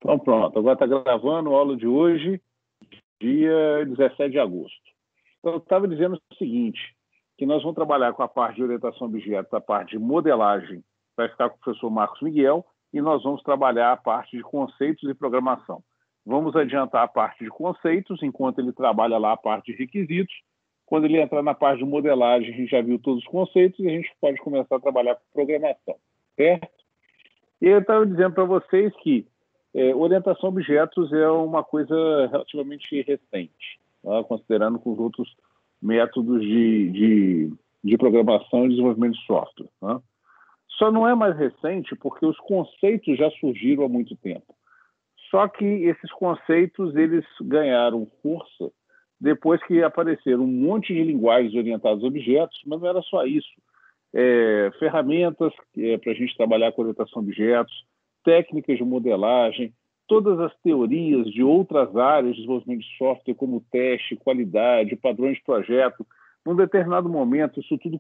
Então, pronto. Agora está gravando a aula de hoje, dia 17 de agosto. Então, eu estava dizendo o seguinte, que nós vamos trabalhar com a parte de orientação a objetos, a parte de modelagem, vai ficar com o professor Marcos Miguel, e nós vamos trabalhar a parte de conceitos e programação. Vamos adiantar a parte de conceitos, enquanto ele trabalha lá a parte de requisitos. Quando ele entrar na parte de modelagem, a gente já viu todos os conceitos e a gente pode começar a trabalhar com programação, certo? E eu estava dizendo para vocês que orientação a objetos é uma coisa relativamente recente, tá? Considerando com os outros métodos de programação e desenvolvimento de software. Tá? Só não é mais recente porque os conceitos já surgiram há muito tempo. Só que esses conceitos eles ganharam força depois que apareceram um monte de linguagens orientadas a objetos, mas não era só isso. Ferramentas para a gente trabalhar com orientação a objetos, técnicas de modelagem, todas as teorias de outras áreas de desenvolvimento de software, como teste, qualidade, padrões de projeto. Num determinado momento, isso tudo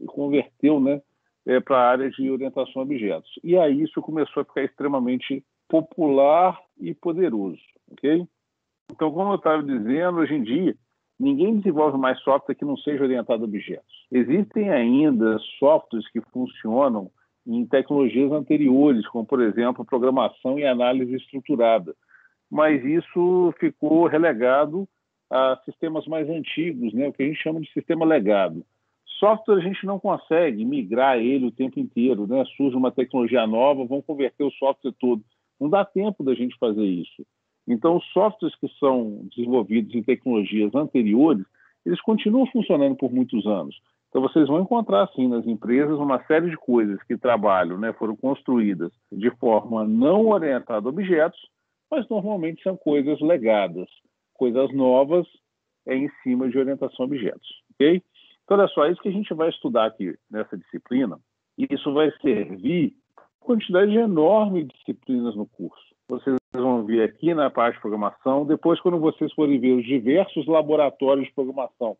converteu, né, para a área de orientação a objetos. E aí isso começou a ficar extremamente popular e poderoso. Okay? Então, como eu estava dizendo, hoje em dia, ninguém desenvolve mais software que não seja orientado a objetos. Existem ainda softwares que funcionam em tecnologias anteriores, como, por exemplo, programação e análise estruturada. Mas isso ficou relegado a sistemas mais antigos, né? O que a gente chama de sistema legado. Software a gente não consegue migrar ele o tempo inteiro, né? Surge uma tecnologia nova, vamos converter o software todo. Não dá tempo da gente fazer isso. Então, os softwares que são desenvolvidos em tecnologias anteriores, eles continuam funcionando por muitos anos. Então, vocês vão encontrar, assim, nas empresas, uma série de coisas que trabalham, né, foram construídas de forma não orientada a objetos, mas normalmente são coisas legadas, coisas novas em cima de orientação a objetos. Ok? Então, olha só, é isso que a gente vai estudar aqui nessa disciplina, e isso vai servir quantidade enorme de disciplinas no curso. Vocês vão ver aqui na parte de programação, depois quando vocês forem ver os diversos laboratórios de programação,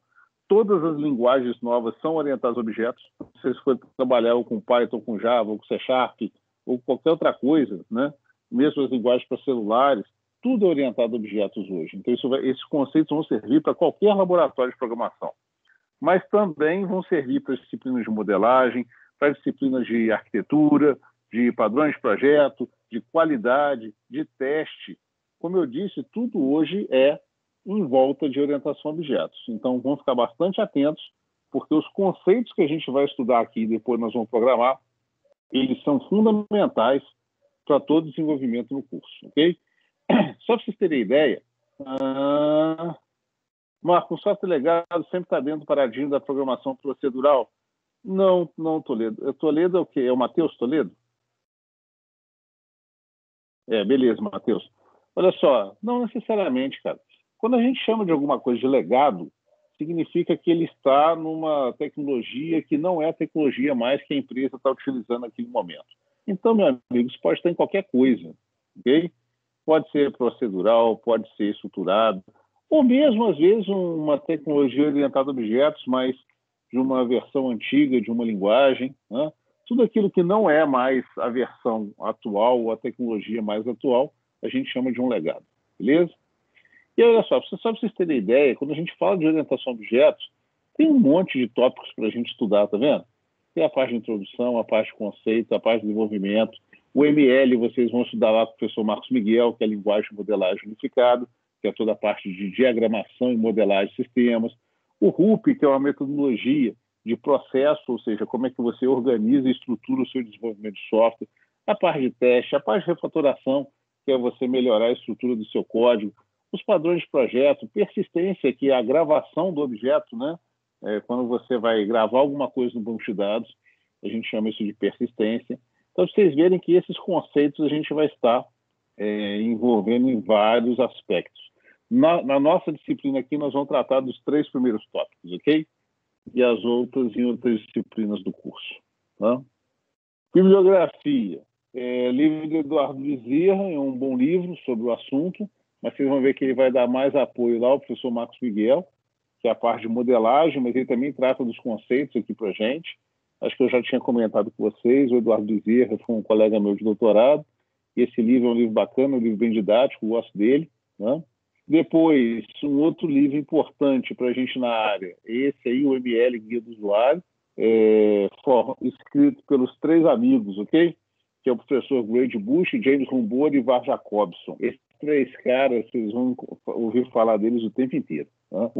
todas as linguagens novas são orientadas a objetos. Se vocês forem trabalhar ou com Python, ou com Java, ou com C Sharp, ou qualquer outra coisa, né? Mesmo as linguagens para celulares, tudo é orientado a objetos hoje. Então, esses conceitos vão servir para qualquer laboratório de programação. Mas também vão servir para disciplinas de modelagem, para disciplinas de arquitetura, de padrões de projeto, de qualidade, de teste. Como eu disse, tudo hoje é em volta de orientação a objetos. Então, vamos ficar bastante atentos, porque os conceitos que a gente vai estudar aqui e depois nós vamos programar, eles são fundamentais para todo desenvolvimento no curso, ok? Só para vocês terem ideia, Marco, o software legado sempre está dentro do paradigma da programação procedural? Não, Toledo. Toledo é o quê? É o Matheus Toledo? Beleza, Matheus. Olha só, não necessariamente, cara. Quando a gente chama de alguma coisa de legado, significa que ele está numa tecnologia que não é a tecnologia mais que a empresa está utilizando naquele momento. Então, meu amigo, isso pode estar em qualquer coisa, ok? Pode ser procedural, pode ser estruturado, ou mesmo, às vezes, uma tecnologia orientada a objetos, mas de uma versão antiga, de uma linguagem, né? Tudo aquilo que não é mais a versão atual ou a tecnologia mais atual, a gente chama de um legado, beleza? E olha só para vocês terem ideia, quando a gente fala de orientação a objetos, tem um monte de tópicos para a gente estudar, tá vendo? Tem a parte de introdução, a parte de conceito, a parte de desenvolvimento. O ML vocês vão estudar lá com o professor Marcos Miguel, que é a linguagem de modelagem unificada, que é toda a parte de diagramação e modelagem de sistemas. O RUP, que é uma metodologia de processo, ou seja, como é que você organiza e estrutura o seu desenvolvimento de software. A parte de teste, a parte de refatoração, que é você melhorar a estrutura do seu código. Os padrões de projeto, persistência, que é a gravação do objeto, né? Quando você vai gravar alguma coisa no banco de dados, a gente chama isso de persistência. Então, vocês verem que esses conceitos a gente vai estar envolvendo em vários aspectos. Na nossa disciplina aqui, nós vamos tratar dos 3 primeiros tópicos, ok? E as outras em outras disciplinas do curso. Tá? Bibliografia. Livro de Eduardo Bezerra, é um bom livro sobre o assunto, mas vocês vão ver que ele vai dar mais apoio lá ao professor Marcos Miguel, que é a parte de modelagem, mas ele também trata dos conceitos aqui para a gente. Acho que eu já tinha comentado com vocês, o Eduardo Bezerra foi um colega meu de doutorado, Esse livro é um livro bacana, um livro bem didático, gosto dele, né? Depois, um outro livro importante para a gente na área, esse aí, o ML Guia do Usuário, escrito pelos 3 amigos, ok? Que é o professor Grady Bush, James Rumbor e Var Jacobson. Esses 3 caras, vocês vão ouvir falar deles o tempo inteiro. Né?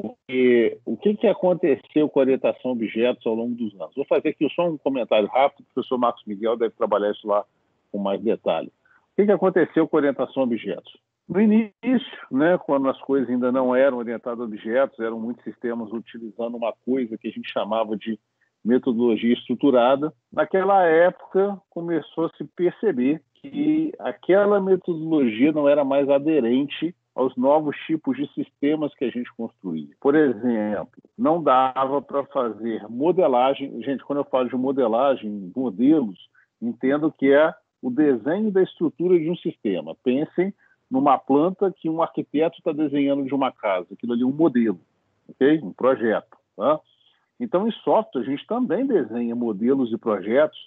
O que aconteceu com a orientação a objetos ao longo dos anos? Vou fazer aqui só um comentário rápido, o professor Marcos Miguel deve trabalhar isso lá com mais detalhe. O que aconteceu com a orientação a objetos? No início, né, quando as coisas ainda não eram orientadas a objetos, eram muitos sistemas utilizando uma coisa que a gente chamava de metodologia estruturada. Naquela época, começou a se perceber que aquela metodologia não era mais aderente aos novos tipos de sistemas que a gente construía. Por exemplo, não dava para fazer modelagem. Gente, quando eu falo de modelagem, modelos, entendo que é o desenho da estrutura de um sistema. Pensem numa planta que um arquiteto está desenhando de uma casa. Aquilo ali é um modelo, ok? Um projeto. Tá? Então, em software, a gente também desenha modelos e projetos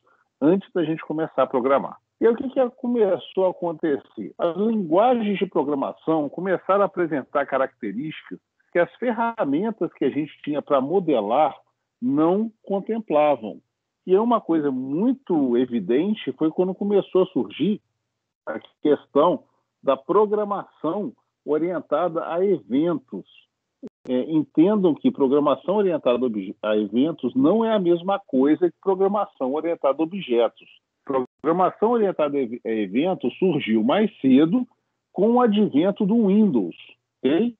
antes da gente começar a programar. E aí, o que começou a acontecer? As linguagens de programação começaram a apresentar características que as ferramentas que a gente tinha para modelar não contemplavam. E uma coisa muito evidente foi quando começou a surgir a questão da programação orientada a eventos. Entendam que programação orientada a eventos não é a mesma coisa que programação orientada a objetos. Programação orientada a eventos surgiu mais cedo com o advento do Windows. Okay?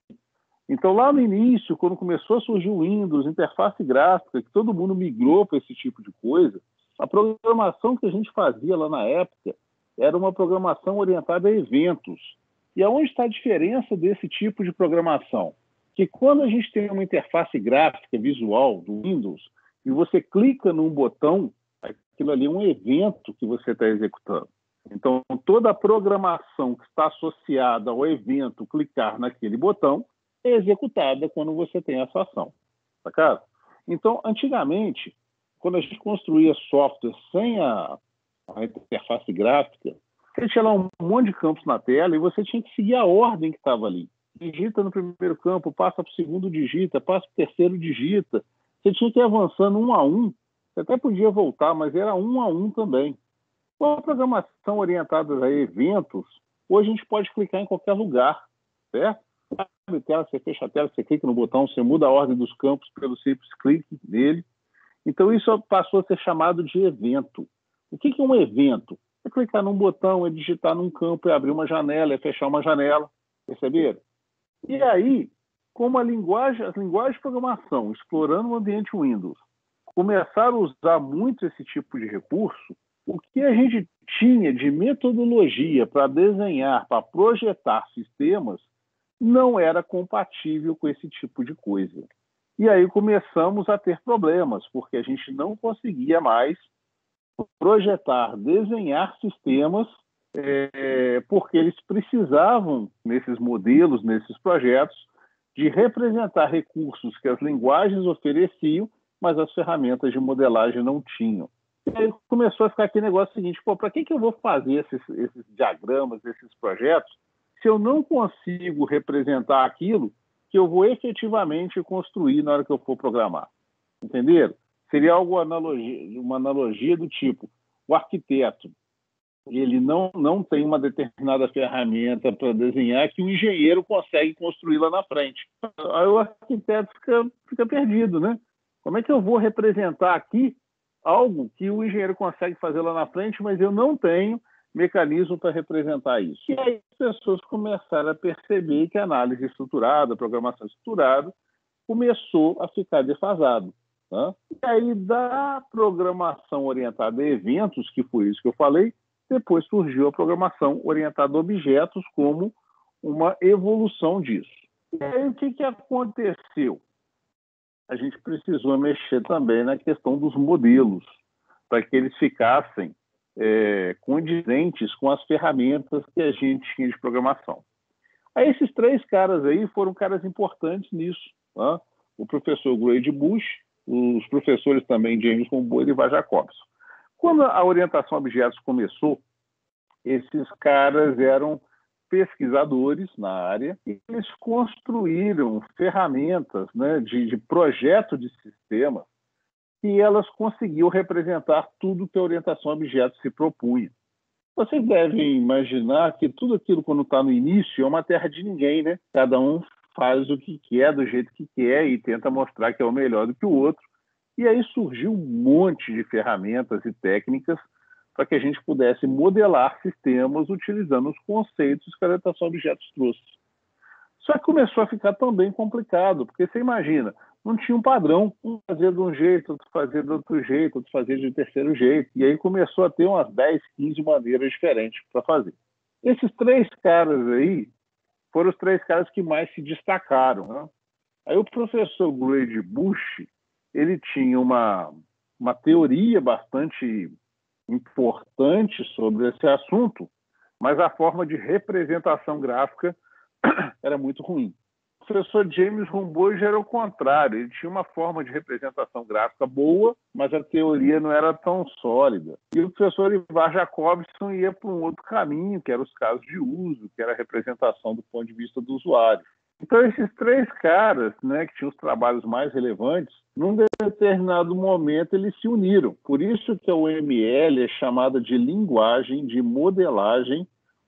Então, lá no início, quando começou a surgir o Windows, interface gráfica, que todo mundo migrou para esse tipo de coisa, a programação que a gente fazia lá na época era uma programação orientada a eventos. E aonde está a diferença desse tipo de programação? Que quando a gente tem uma interface gráfica visual do Windows e você clica num botão, aquilo ali é um evento que você está executando. Então, toda a programação que está associada ao evento clicar naquele botão é executada quando você tem essa ação. Tá, cara? Então, antigamente, quando a gente construía software sem a interface gráfica, você tinha lá um monte de campos na tela e você tinha que seguir a ordem que estava ali. Digita no primeiro campo, passa para o segundo, digita, passa para o terceiro, digita. Você tinha que ir avançando um a um. Você até podia voltar, mas era um a um também. Com a programação orientada a eventos, hoje a gente pode clicar em qualquer lugar, certo? Abre tela, você fecha a tela, você clica no botão, você muda a ordem dos campos pelo simples clique nele. Então, isso passou a ser chamado de evento. O que é um evento? É clicar num botão, é digitar num campo, é abrir uma janela, é fechar uma janela. Perceberam? E aí, como as linguagens de programação, explorando o ambiente Windows, começaram a usar muito esse tipo de recurso, o que a gente tinha de metodologia para desenhar, para projetar sistemas, não era compatível com esse tipo de coisa. E aí começamos a ter problemas, porque a gente não conseguia mais projetar, desenhar sistemas, porque eles precisavam, nesses modelos, nesses projetos, de representar recursos que as linguagens ofereciam, mas as ferramentas de modelagem não tinham. E aí começou a ficar aquele negócio seguinte, para que eu vou fazer esses diagramas, esses projetos, se eu não consigo representar aquilo que eu vou efetivamente construir na hora que eu for programar? Entenderam? Seria uma analogia do tipo, o arquiteto, ele não tem uma determinada ferramenta para desenhar que o engenheiro consegue construir lá na frente. Aí o arquiteto fica perdido, né? Como é que eu vou representar aqui algo que o engenheiro consegue fazer lá na frente, mas eu não tenho mecanismo para representar isso? E aí as pessoas começaram a perceber que a análise estruturada, a programação estruturada, começou a ficar defasado. Tá? E aí, da programação orientada a eventos, que foi isso que eu falei, depois surgiu a programação orientada a objetos como uma evolução disso. E aí, o que aconteceu? A gente precisou mexer também na questão dos modelos, para que eles ficassem condizentes com as ferramentas que a gente tinha de programação. Aí, esses 3 caras aí foram caras importantes nisso. Tá? O professor Grady Bush, os professores também James Rumbor e Var Jacobson. Quando a orientação a objetos começou, Esses caras eram pesquisadores na área e eles construíram ferramentas, né, de projeto de sistema e elas conseguiam representar tudo que a orientação a objetos se propunha. Vocês devem imaginar que tudo aquilo, quando está no início, é uma terra de ninguém, né? Cada um faz o que quer, do jeito que quer e tenta mostrar que é o melhor do que o outro. E aí surgiu um monte de ferramentas e técnicas para que a gente pudesse modelar sistemas utilizando os conceitos que a orientação a objetos trouxe. Só que começou a ficar também complicado, porque você imagina, não tinha um padrão, um fazia de um jeito, outro fazia de outro jeito, outro fazia de terceiro jeito, e aí começou a ter umas 10, 15 maneiras diferentes para fazer. Esses 3 caras aí foram os 3 caras que mais se destacaram, né? Aí o professor Grady Bush, ele tinha uma teoria bastante importante sobre esse assunto, mas a forma de representação gráfica era muito ruim. O professor James Humboldt era o contrário, ele tinha uma forma de representação gráfica boa, mas a teoria não era tão sólida. E o professor Ivar Jacobson ia para um outro caminho, que eram os casos de uso, que era a representação do ponto de vista do usuário. Então, esses 3 caras, né, que tinham os trabalhos mais relevantes, num determinado momento eles se uniram. Por isso que a UML é chamada de linguagem de modelagem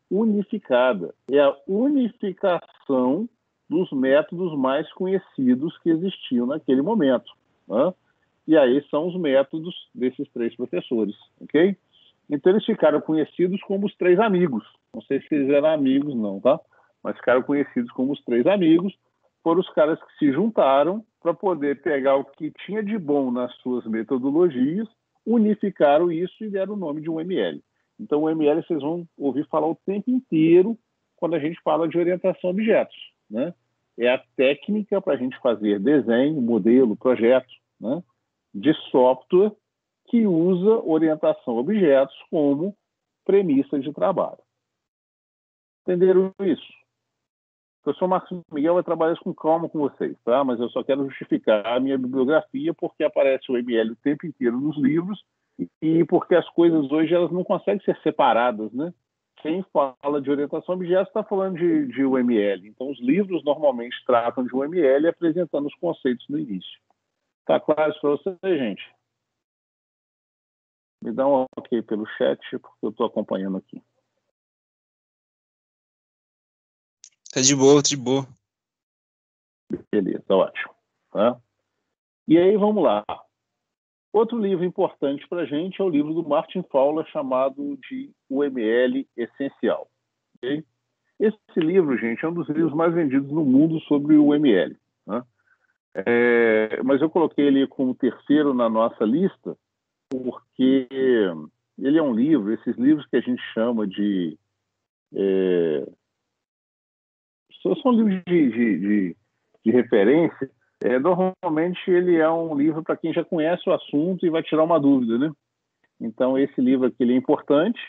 unificada. É a unificação dos métodos mais conhecidos que existiam naquele momento, né? E aí são os métodos desses 3 professores, ok? Então eles ficaram conhecidos como os 3 amigos. Não sei se eles eram amigos não, tá? Mas ficaram conhecidos como os 3 amigos. Foram os caras que se juntaram para poder pegar o que tinha de bom nas suas metodologias, unificaram isso e deram o nome de UML. Então, o UML vocês vão ouvir falar o tempo inteiro quando a gente fala de orientação a objetos, né? É a técnica para a gente fazer desenho, modelo, projeto, né, de software que usa orientação a objetos como premissa de trabalho. Entenderam isso? O professor Marcos Miguel vai trabalhar isso com calma com vocês, tá? Mas eu só quero justificar a minha bibliografia porque aparece o UML o tempo inteiro nos livros e porque as coisas hoje elas não conseguem ser separadas, né? Quem fala de orientação a objetos está falando de UML. Então, os livros normalmente tratam de UML apresentando os conceitos no início. Tá claro isso para vocês, gente? Me dá um ok pelo chat, porque eu estou acompanhando aqui. Tá de boa, tá de boa. Beleza, ótimo. Tá? E aí, vamos lá. Outro livro importante para a gente é o livro do Martin Fowler, chamado de UML Essencial. Okay? Esse livro, gente, é um dos livros mais vendidos no mundo sobre o UML. Né? Mas eu coloquei ele como terceiro na nossa lista porque ele é um livro, esses livros que a gente chama de... são livros de referência. Normalmente ele é um livro para quem já conhece o assunto e vai tirar uma dúvida, né? Então esse livro aqui ele é importante,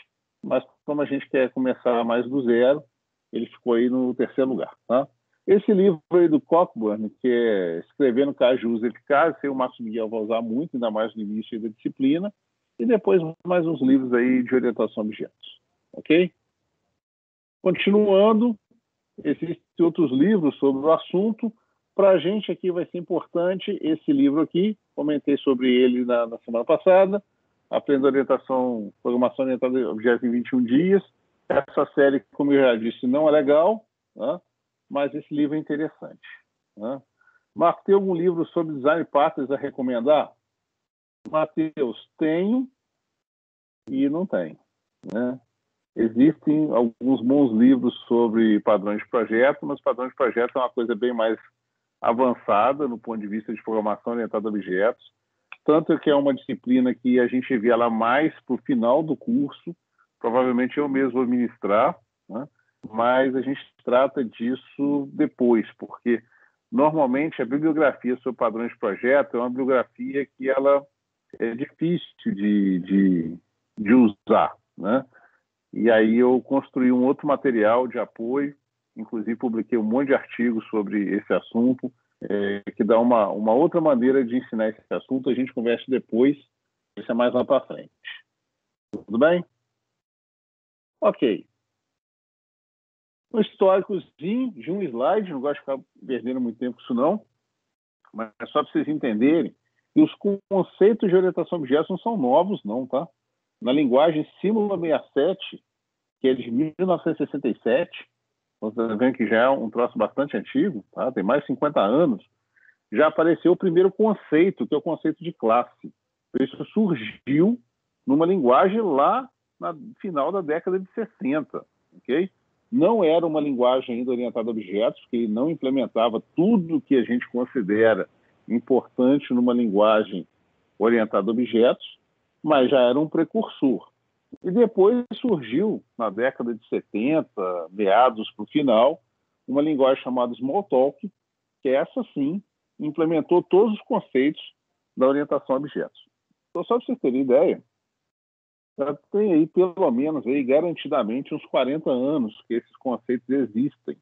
mas como a gente quer começar mais do zero, ele ficou aí no terceiro lugar, tá? Esse livro aí do Cockburn, que é Escrevendo Casos de Uso Eficaz, o Marcos Miguel vai usar muito, ainda mais no início da disciplina, e depois mais uns livros aí de orientação a objetos, ok? Continuando, existem outros livros sobre o assunto. Para a gente aqui vai ser importante esse livro aqui, comentei sobre ele na semana passada, Aprenda Orientação, Programação Orientada a Objetos em 21 Dias. Essa série, como eu já disse, não é legal, né? Mas esse livro é interessante. Né? Marcos, tem algum livro sobre design patterns a recomendar? Matheus, tenho e não tenho, né? Existem alguns bons livros sobre padrões de projeto, mas padrões de projeto é uma coisa bem mais avançada no ponto de vista de programação orientada a objetos, tanto que é uma disciplina que a gente vê ela mais para o final do curso, provavelmente eu mesmo vou ministrar, né? Mas a gente trata disso depois, porque normalmente a bibliografia sobre padrões de projeto é uma bibliografia que ela é difícil de usar, né? E aí eu construí um outro material de apoio, inclusive publiquei um monte de artigos sobre esse assunto, que dá uma outra maneira de ensinar esse assunto. A gente conversa depois, isso é mais lá para frente. Tudo bem? Ok. Um históricozinho de um slide, não gosto de ficar perdendo muito tempo com isso não, mas é só para vocês entenderem que os conceitos de orientação a objetos não são novos não, tá? Na linguagem Simula 67, que é de 1967, você vê que já é um troço bastante antigo, tá? Tem mais de 50 anos, já apareceu o primeiro conceito, que é o conceito de classe. Isso surgiu numa linguagem lá no final da década de 60, ok? Não era uma linguagem ainda orientada a objetos, porque não implementava tudo que a gente considera importante numa linguagem orientada a objetos, mas já era um precursor. E depois surgiu, na década de 70, meados para o final, uma linguagem chamada Smalltalk, que essa sim implementou todos os conceitos da orientação a objetos. Então, só para vocês terem ideia, já tem aí pelo menos aí, garantidamente uns 40 anos que esses conceitos existem,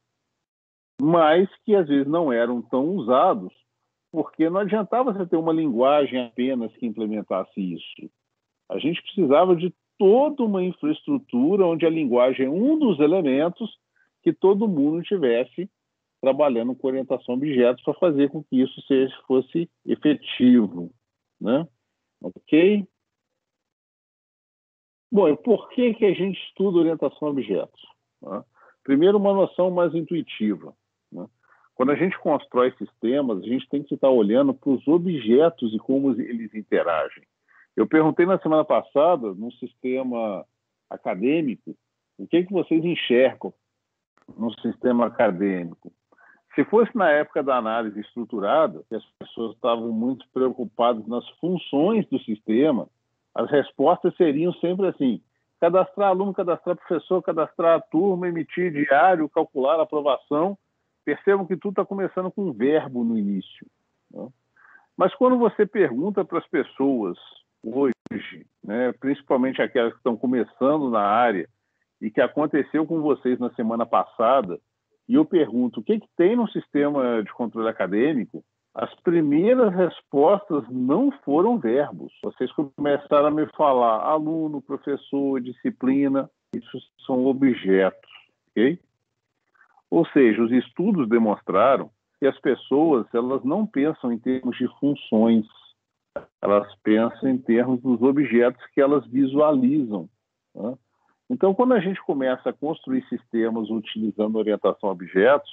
mas que às vezes não eram tão usados, porque não adiantava você ter uma linguagem apenas que implementasse isso. A gente precisava de toda uma infraestrutura onde a linguagem é um dos elementos que todo mundo tivesse trabalhando com orientação a objetos para fazer com que isso fosse efetivo, né? Ok? Bom, e por que a gente estuda orientação a objetos? Né? Primeiro, uma noção mais intuitiva. Né? Quando a gente constrói sistemas, a gente tem que estar olhando para os objetos e como eles interagem. Eu perguntei na semana passada, num sistema acadêmico, o que vocês enxergam no sistema acadêmico. Se fosse na época da análise estruturada, que as pessoas estavam muito preocupadas nas funções do sistema, as respostas seriam sempre assim: cadastrar aluno, cadastrar professor, cadastrar a turma, emitir diário, calcular a aprovação. Percebam que tudo está começando com um verbo no início. Né? Mas quando você pergunta para as pessoas hoje, né, principalmente aquelas que estão começando na área, e que aconteceu com vocês na semana passada, e eu pergunto, o que tem no sistema de controle acadêmico? As primeiras respostas não foram verbos. Vocês começaram a me falar aluno, professor, disciplina, isso são objetos, ok? Ou seja, os estudos demonstraram que as pessoas elas não pensam em termos de funções, elas pensam em termos dos objetos que elas visualizam, né? Então, quando a gente começa a construir sistemas utilizando orientação a objetos,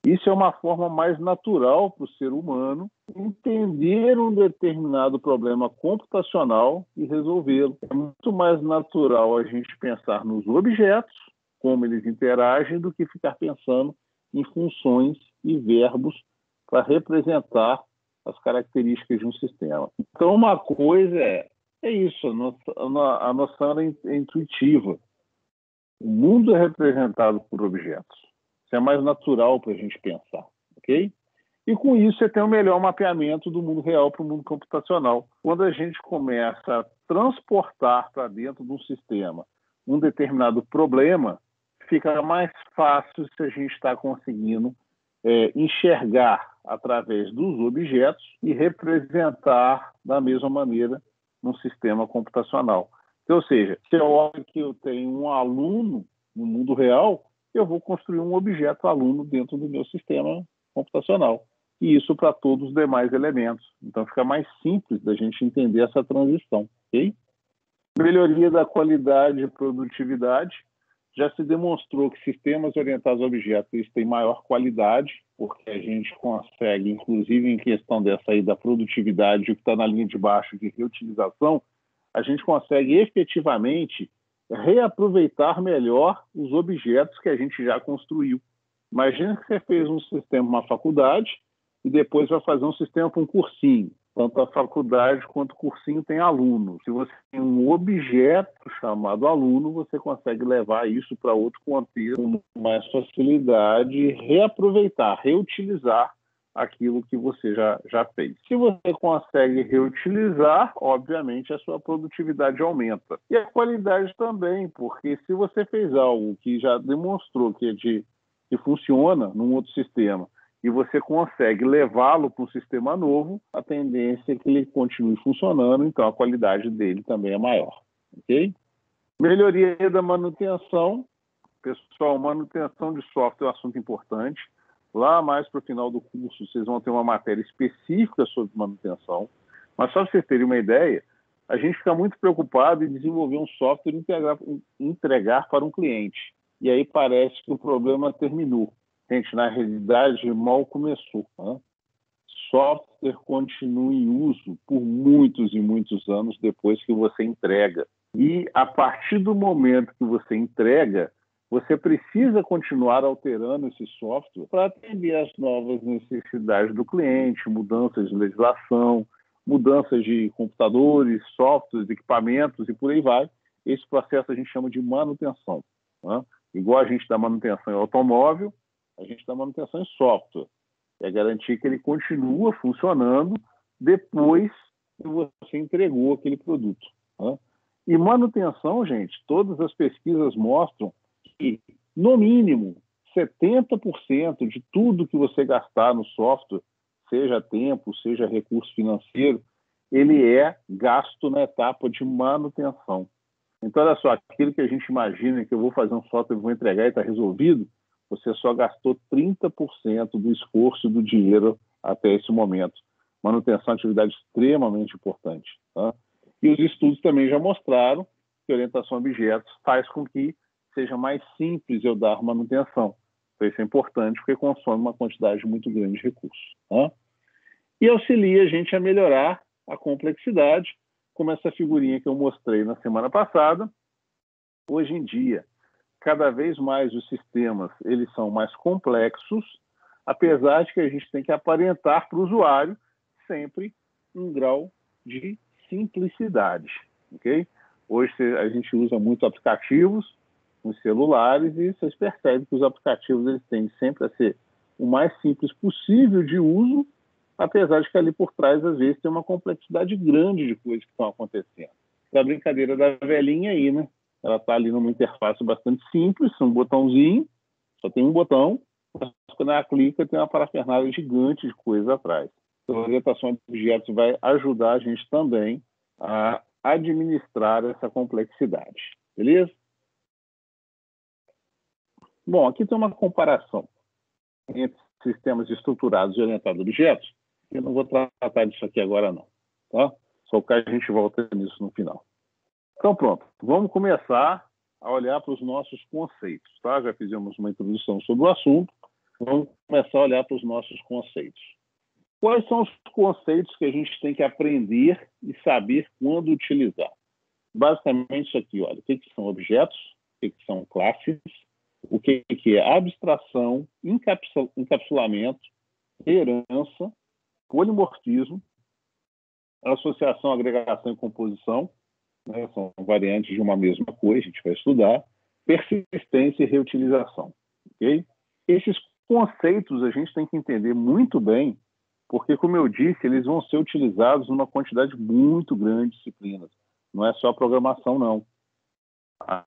isso é uma forma mais natural para o ser humano entender um determinado problema computacional e resolvê-lo. É muito mais natural a gente pensar nos objetos, como eles interagem, do que ficar pensando em funções e verbos para representar as características de um sistema. Então, uma coisa é isso, a noção é intuitiva. O mundo é representado por objetos. Isso é mais natural para a gente pensar, ok? E com isso você tem um melhor mapeamento do mundo real para o mundo computacional. Quando a gente começa a transportar para dentro de um sistema um determinado problema, fica mais fácil se a gente está conseguindo enxergar através dos objetos e representar da mesma maneira num sistema computacional. Ou seja, se eu olho que eu tenho um aluno no mundo real, eu vou construir um objeto aluno dentro do meu sistema computacional. E isso para todos os demais elementos. Então fica mais simples da gente entender essa transição. Okay? Melhoria da qualidade e produtividade. Já se demonstrou que sistemas orientados a objetos eles têm maior qualidade, porque a gente consegue, inclusive em questão dessa aí da produtividade, o que está na linha de baixo de reutilização, a gente consegue efetivamente reaproveitar melhor os objetos que a gente já construiu. Imagina que você fez um sistema para uma faculdade e depois vai fazer um sistema para um cursinho. Tanto a faculdade quanto o cursinho tem aluno. Se você tem um objeto chamado aluno, você consegue levar isso para outro contexto com mais facilidade e reaproveitar, reutilizar aquilo que você já fez. Se você consegue reutilizar, obviamente a sua produtividade aumenta. E a qualidade também, porque se você fez algo que já demonstrou que funciona num outro sistema e você consegue levá-lo para um sistema novo, a tendência é que ele continue funcionando, então a qualidade dele também é maior. Ok? Melhoria da manutenção. Pessoal, manutenção de software é um assunto importante. Lá mais para o final do curso, vocês vão ter uma matéria específica sobre manutenção. Mas só para vocês terem uma ideia, a gente fica muito preocupado em desenvolver um software e entregar para um cliente. E aí parece que o problema terminou. Gente, na realidade, mal começou. Né? Software continua em uso por muitos e muitos anos depois que você entrega. E a partir do momento que você entrega, você precisa continuar alterando esse software para atender às novas necessidades do cliente, mudanças de legislação, mudanças de computadores, softwares, equipamentos e por aí vai. Esse processo a gente chama de manutenção. Né? Igual a gente dá manutenção em automóvel, a gente dá manutenção em software. É garantir que ele continua funcionando depois que você entregou aquele produto. Né? E manutenção, gente, todas as pesquisas mostram que, no mínimo, 70% de tudo que você gastar no software, seja tempo, seja recurso financeiro, ele é gasto na etapa de manutenção. Então, olha só, aquilo que a gente imagina que eu vou fazer um software e vou entregar e está resolvido, você só gastou 30% do esforço e do dinheiro até esse momento. Manutenção é uma atividade extremamente importante. Tá? E os estudos também já mostraram que orientação a objetos faz com que seja mais simples eu dar manutenção. Então, isso é importante porque consome uma quantidade muito grande de recursos. Tá? E auxilia a gente a melhorar a complexidade, como essa figurinha que eu mostrei na semana passada. Hoje em dia, cada vez mais os sistemas eles são mais complexos, apesar de que a gente tem que aparentar para o usuário sempre um grau de simplicidade. Okay? Hoje a gente usa muito aplicativos nos celulares e vocês percebem que os aplicativos eles tendem sempre a ser o mais simples possível de uso, apesar de que ali por trás, às vezes, tem uma complexidade grande de coisas que estão acontecendo. A brincadeira da velhinha aí, né? Ela está ali numa interface bastante simples, um botãozinho, só tem um botão, mas quando ela clica tem uma parafernália gigante de coisa atrás. Então, a orientação de objetos vai ajudar a gente também a administrar essa complexidade. Beleza? Bom, aqui tem uma comparação entre sistemas estruturados e orientados a objetos. Eu não vou tratar disso aqui agora, não. Tá? Só que a gente volta nisso no final. Então, pronto. Vamos começar a olhar para os nossos conceitos. Tá? Já fizemos uma introdução sobre o assunto. Vamos começar a olhar para os nossos conceitos. Quais são os conceitos que a gente tem que aprender e saber quando utilizar? Basicamente isso aqui, olha. O que são objetos? O que são classes? O que é abstração, encapsulamento, herança, polimorfismo, associação, agregação e composição, né, são variantes de uma mesma coisa, a gente vai estudar, persistência e reutilização. Okay? Esses conceitos a gente tem que entender muito bem, porque, como eu disse, eles vão ser utilizados numa quantidade muito grande de disciplinas. Não é só programação, não.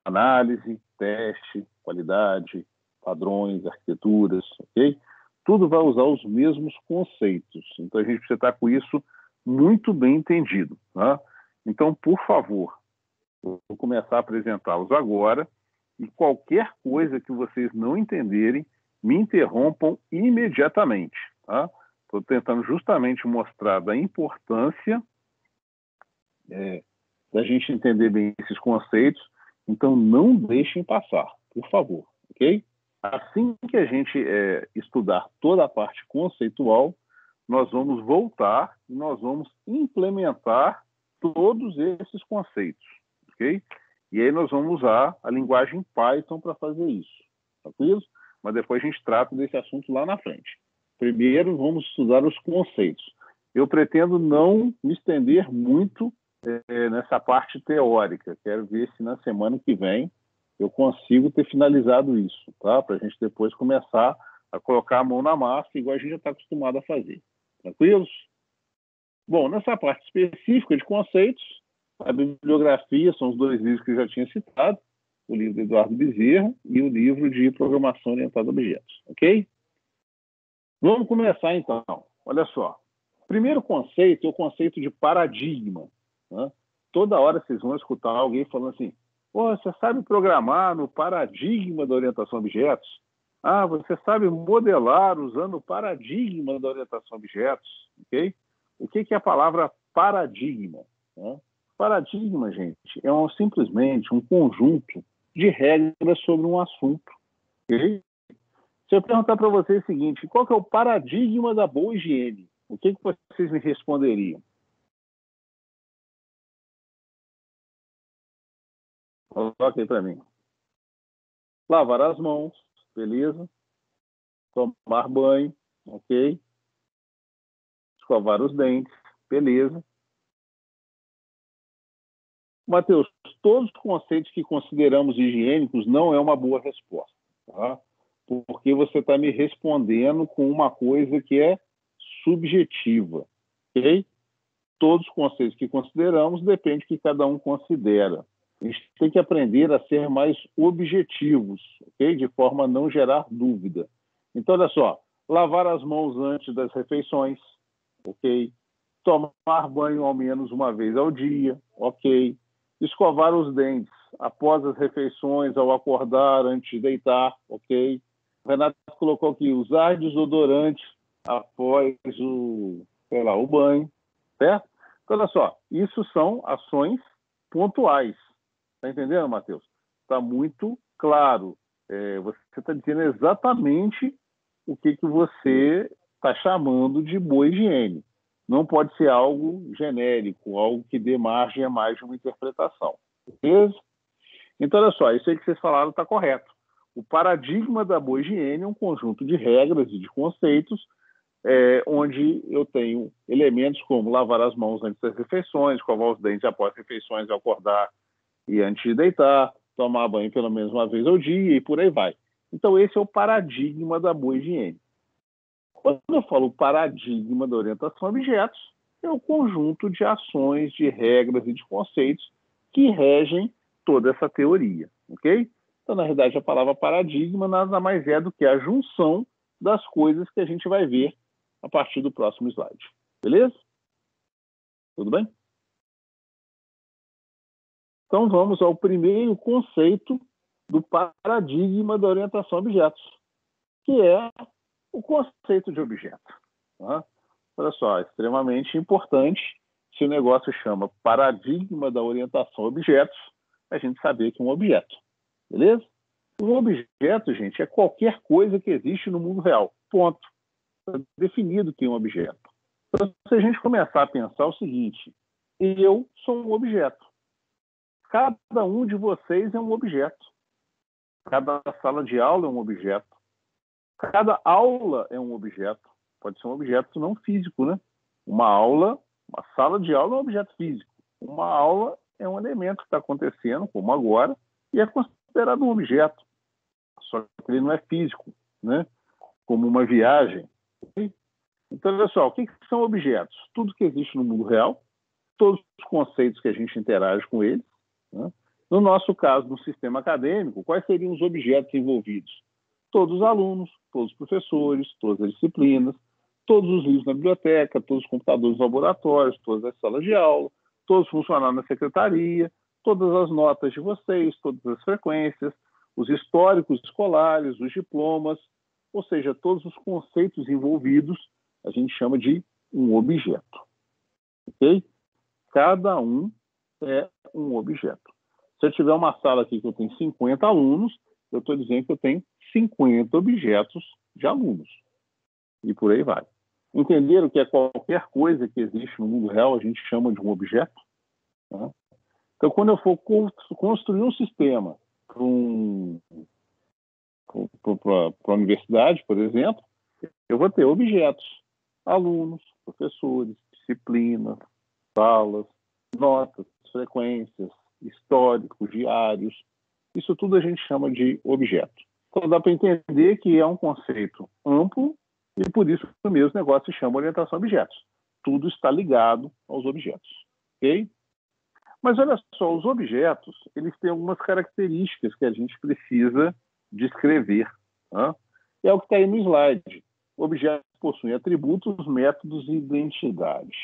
Análise, teste, qualidade, padrões, arquiteturas, ok? Tudo vai usar os mesmos conceitos. Então, a gente precisa estar com isso muito bem entendido. Tá? Então, por favor, eu vou começar a apresentá-los agora e qualquer coisa que vocês não entenderem, me interrompam imediatamente. Tá? Estou tentando justamente mostrar da importância da gente entender bem esses conceitos, então não deixem passar, por favor, ok? Assim que a gente estudar toda a parte conceitual, nós vamos voltar e nós vamos implementar todos esses conceitos, ok? E aí nós vamos usar a linguagem Python para fazer isso, tranquilo? Mas depois a gente trata desse assunto lá na frente. Primeiro vamos estudar os conceitos. Eu pretendo não me estender muito nessa parte teórica. Quero ver se na semana que vem eu consigo ter finalizado isso, tá? Para a gente depois começar a colocar a mão na massa, igual a gente já está acostumado a fazer. Tranquilos? Bom, nessa parte específica de conceitos, a bibliografia são os dois livros que eu já tinha citado, o livro do Eduardo Bezerra e o livro de Programação Orientada a Objetos, ok? Vamos começar, então. Olha só. O primeiro conceito é o conceito de paradigma. Né? Toda hora vocês vão escutar alguém falando assim, Pô, você sabe programar no paradigma da orientação a objetos? Ah, você sabe modelar usando o paradigma da orientação a objetos, ok? O que é a palavra paradigma? Né? Paradigma, gente, simplesmente um conjunto de regras sobre um assunto, ok? Se eu perguntar para vocês o seguinte, qual que é o paradigma da boa higiene? O que vocês me responderiam? Coloque aí para mim. Lavar as mãos, beleza? Tomar banho, ok? Escovar os dentes, beleza? Matheus, todos os conceitos que consideramos higiênicos não é uma boa resposta, tá? Porque você está me respondendo com uma coisa que é subjetiva, ok? Todos os conceitos que consideramos depende do que cada um considera. A gente tem que aprender a ser mais objetivos, ok? De forma a não gerar dúvida. Então, olha só, lavar as mãos antes das refeições, ok? Tomar banho ao menos uma vez ao dia, ok? Escovar os dentes após as refeições, ao acordar, antes de deitar, ok? O Renato colocou aqui, usar desodorante após o banho, certo? Então, olha só, isso são ações pontuais. Está entendendo, Matheus? Está muito claro. Você está dizendo exatamente o que você está chamando de boa higiene. Não pode ser algo genérico, algo que dê margem a mais de uma interpretação. Beleza? Então, olha só, isso aí que vocês falaram está correto. O paradigma da boa higiene é um conjunto de regras e de conceitos onde eu tenho elementos como lavar as mãos antes das refeições, escovar os dentes após as refeições, ao acordar e antes de deitar, tomar banho pelo menos uma vez ao dia e por aí vai. Então, esse é o paradigma da boa higiene. Quando eu falo paradigma da orientação a objetos, é o conjunto de ações, de regras e de conceitos que regem toda essa teoria, ok? Então, na verdade, a palavra paradigma nada mais é do que a junção das coisas que a gente vai ver a partir do próximo slide. Beleza? Tudo bem? Então, vamos ao primeiro conceito do paradigma da orientação a objetos, que é o conceito de objeto. Tá? Olha só, é extremamente importante, se o negócio chama paradigma da orientação a objetos, a gente saber que é um objeto. Beleza? Um objeto, gente, é qualquer coisa que existe no mundo real. Ponto. Está definido que é um objeto. Então, se a gente começar a pensar o seguinte, eu sou um objeto. Cada um de vocês é um objeto. Cada sala de aula é um objeto. Cada aula é um objeto. Pode ser um objeto não físico, né? Uma sala de aula é um objeto físico. Uma aula é um elemento que está acontecendo, como agora, e é considerado um objeto. Só que ele não é físico, né? Como uma viagem. Então, olha só, o que são objetos? Tudo que existe no mundo real, todos os conceitos que a gente interage com eles. Né? No nosso caso, no sistema acadêmico, quais seriam os objetos envolvidos? Todos os alunos, todos os professores, todas as disciplinas, todos os livros na biblioteca, todos os computadores nos laboratórios, todas as salas de aula, todos os funcionários na secretaria, todas as notas de vocês, todas as frequências, os históricos escolares, os diplomas, ou seja, todos os conceitos envolvidos, a gente chama de um objeto. Ok? Cada um é um objeto. Se eu tiver uma sala aqui que eu tenho 50 alunos, eu estou dizendo que eu tenho 50 objetos de alunos. E por aí vai. Entenderam que é qualquer coisa que existe no mundo real, a gente chama de um objeto? Tá? Então, quando eu for construir um sistema para a universidade, por exemplo, eu vou ter objetos, alunos, professores, disciplinas, salas, notas, frequências, históricos, diários. Isso tudo a gente chama de objeto. Então dá para entender que é um conceito amplo e por isso o mesmo negócio se chama orientação a objetos. Tudo está ligado aos objetos. Ok? Mas olha só, os objetos, eles têm algumas características que a gente precisa descrever. Tá? É o que está aí no slide. Objetos possuem atributos, métodos e identidade.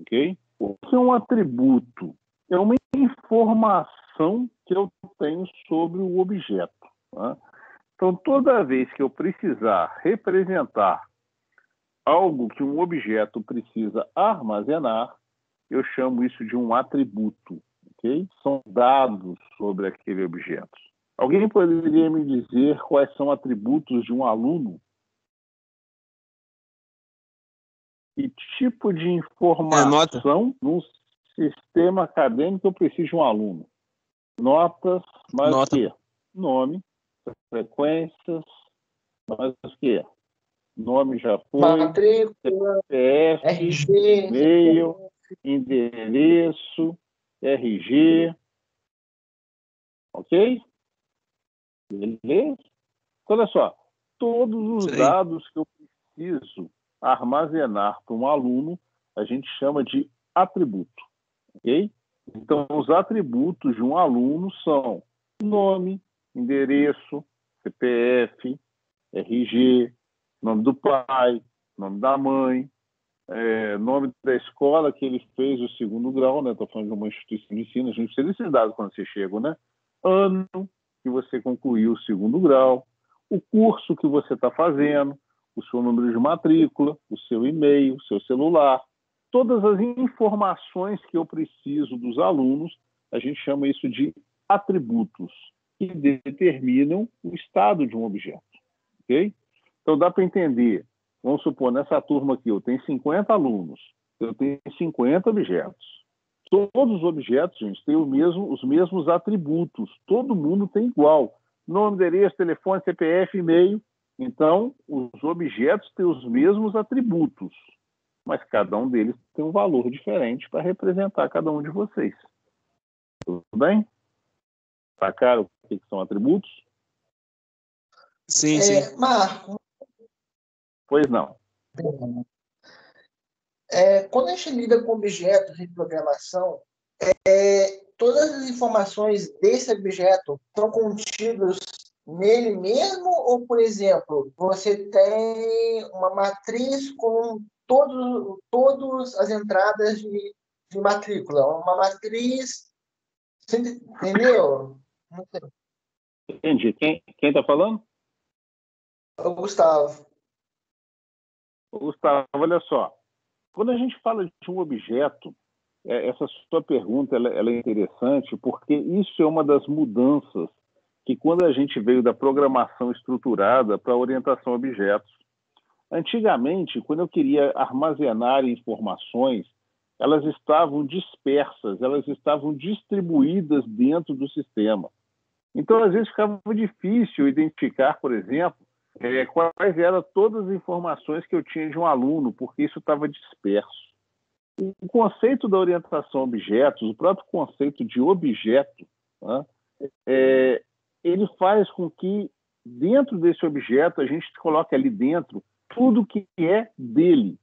Ok? O que é um atributo? É uma informação informação que eu tenho sobre o objeto. Tá? Então, toda vez que eu precisar representar algo que um objeto precisa armazenar, eu chamo isso de um atributo. Okay? São dados sobre aquele objeto. Alguém poderia me dizer quais são atributos de um aluno? Que tipo de Nota. informação num sistema acadêmico eu preciso de um aluno? Notas, mais o Nota. quê? Nome, frequências, mais o quê? Nome já foi, Matrícula, CPF, RG, e-mail, endereço, RG, ok? Beleza? Olha só, todos Isso os aí. dados que eu preciso armazenar para um aluno, a gente chama de atributo, ok? Então, os atributos de um aluno são nome, endereço, CPF, RG, nome do pai, nome da mãe, nome da escola que ele fez o segundo grau, né? Estou falando de uma instituição de ensino, a gente precisa desses dados quando você chega, né? Ano que você concluiu o segundo grau, o curso que você está fazendo, o seu número de matrícula, o seu e-mail, o seu celular, todas as informações que eu preciso dos alunos, a gente chama isso de atributos, que determinam o estado de um objeto, ok? Então dá para entender. Vamos supor, nessa turma aqui, eu tenho 50 alunos, eu tenho 50 objetos. Todos os objetos, gente, têm os mesmos atributos. Todo mundo tem igual. Nome, endereço, telefone, CPF, e-mail. Então, os objetos têm os mesmos atributos, mas cada um deles tem um valor diferente para representar cada um de vocês. Tudo bem? Tá claro o que são atributos? Sim, sim. Marco, Pois não. quando a gente lida com objetos em programação, todas as informações desse objeto estão contidas nele mesmo? Ou, por exemplo, você tem uma matriz com todas as entradas de matrícula? Uma matriz... Você entendeu? Não sei. Entendi. Quem está falando? Ô, Gustavo. Gustavo, olha só. Quando a gente fala de um objeto, essa sua pergunta ela é interessante porque isso é uma das mudanças que quando a gente veio da programação estruturada para a orientação a objetos. Antigamente, quando eu queria armazenar informações, elas estavam dispersas, elas estavam distribuídas dentro do sistema. Então, às vezes, ficava difícil identificar, por exemplo, quais eram todas as informações que eu tinha de um aluno, porque isso estava disperso. O conceito da orientação a objetos, o próprio conceito de objeto, né, ele faz com que, dentro desse objeto, a gente coloque ali dentro tudo que é dele.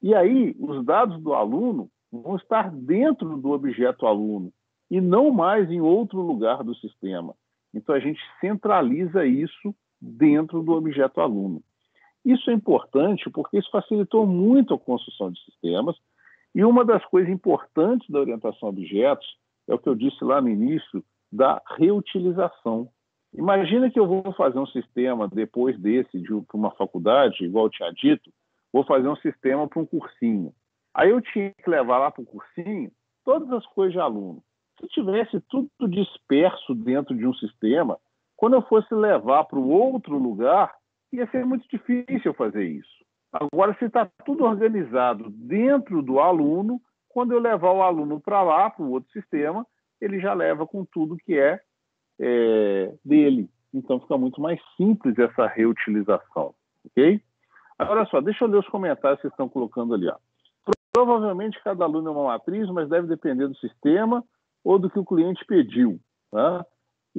E aí, os dados do aluno vão estar dentro do objeto aluno e não mais em outro lugar do sistema. Então, a gente centraliza isso dentro do objeto aluno. Isso é importante porque isso facilitou muito a construção de sistemas e uma das coisas importantes da orientação a objetos é o que eu disse lá no início, da reutilização. Imagina que eu vou fazer um sistema depois desse, para uma faculdade, igual eu tinha dito, vou fazer um sistema para um cursinho. Aí eu tinha que levar lá para o cursinho todas as coisas de aluno. Se tivesse tudo disperso dentro de um sistema, quando eu fosse levar para o outro lugar, ia ser muito difícil fazer isso. Agora, se está tudo organizado dentro do aluno, quando eu levar o aluno para lá, para o outro sistema, ele já leva com tudo que é dele. Então, fica muito mais simples essa reutilização. Ok? Agora só, deixa eu ler os comentários que vocês estão colocando ali. Ó. Provavelmente cada aluno é uma matriz, mas deve depender do sistema ou do que o cliente pediu. Tá?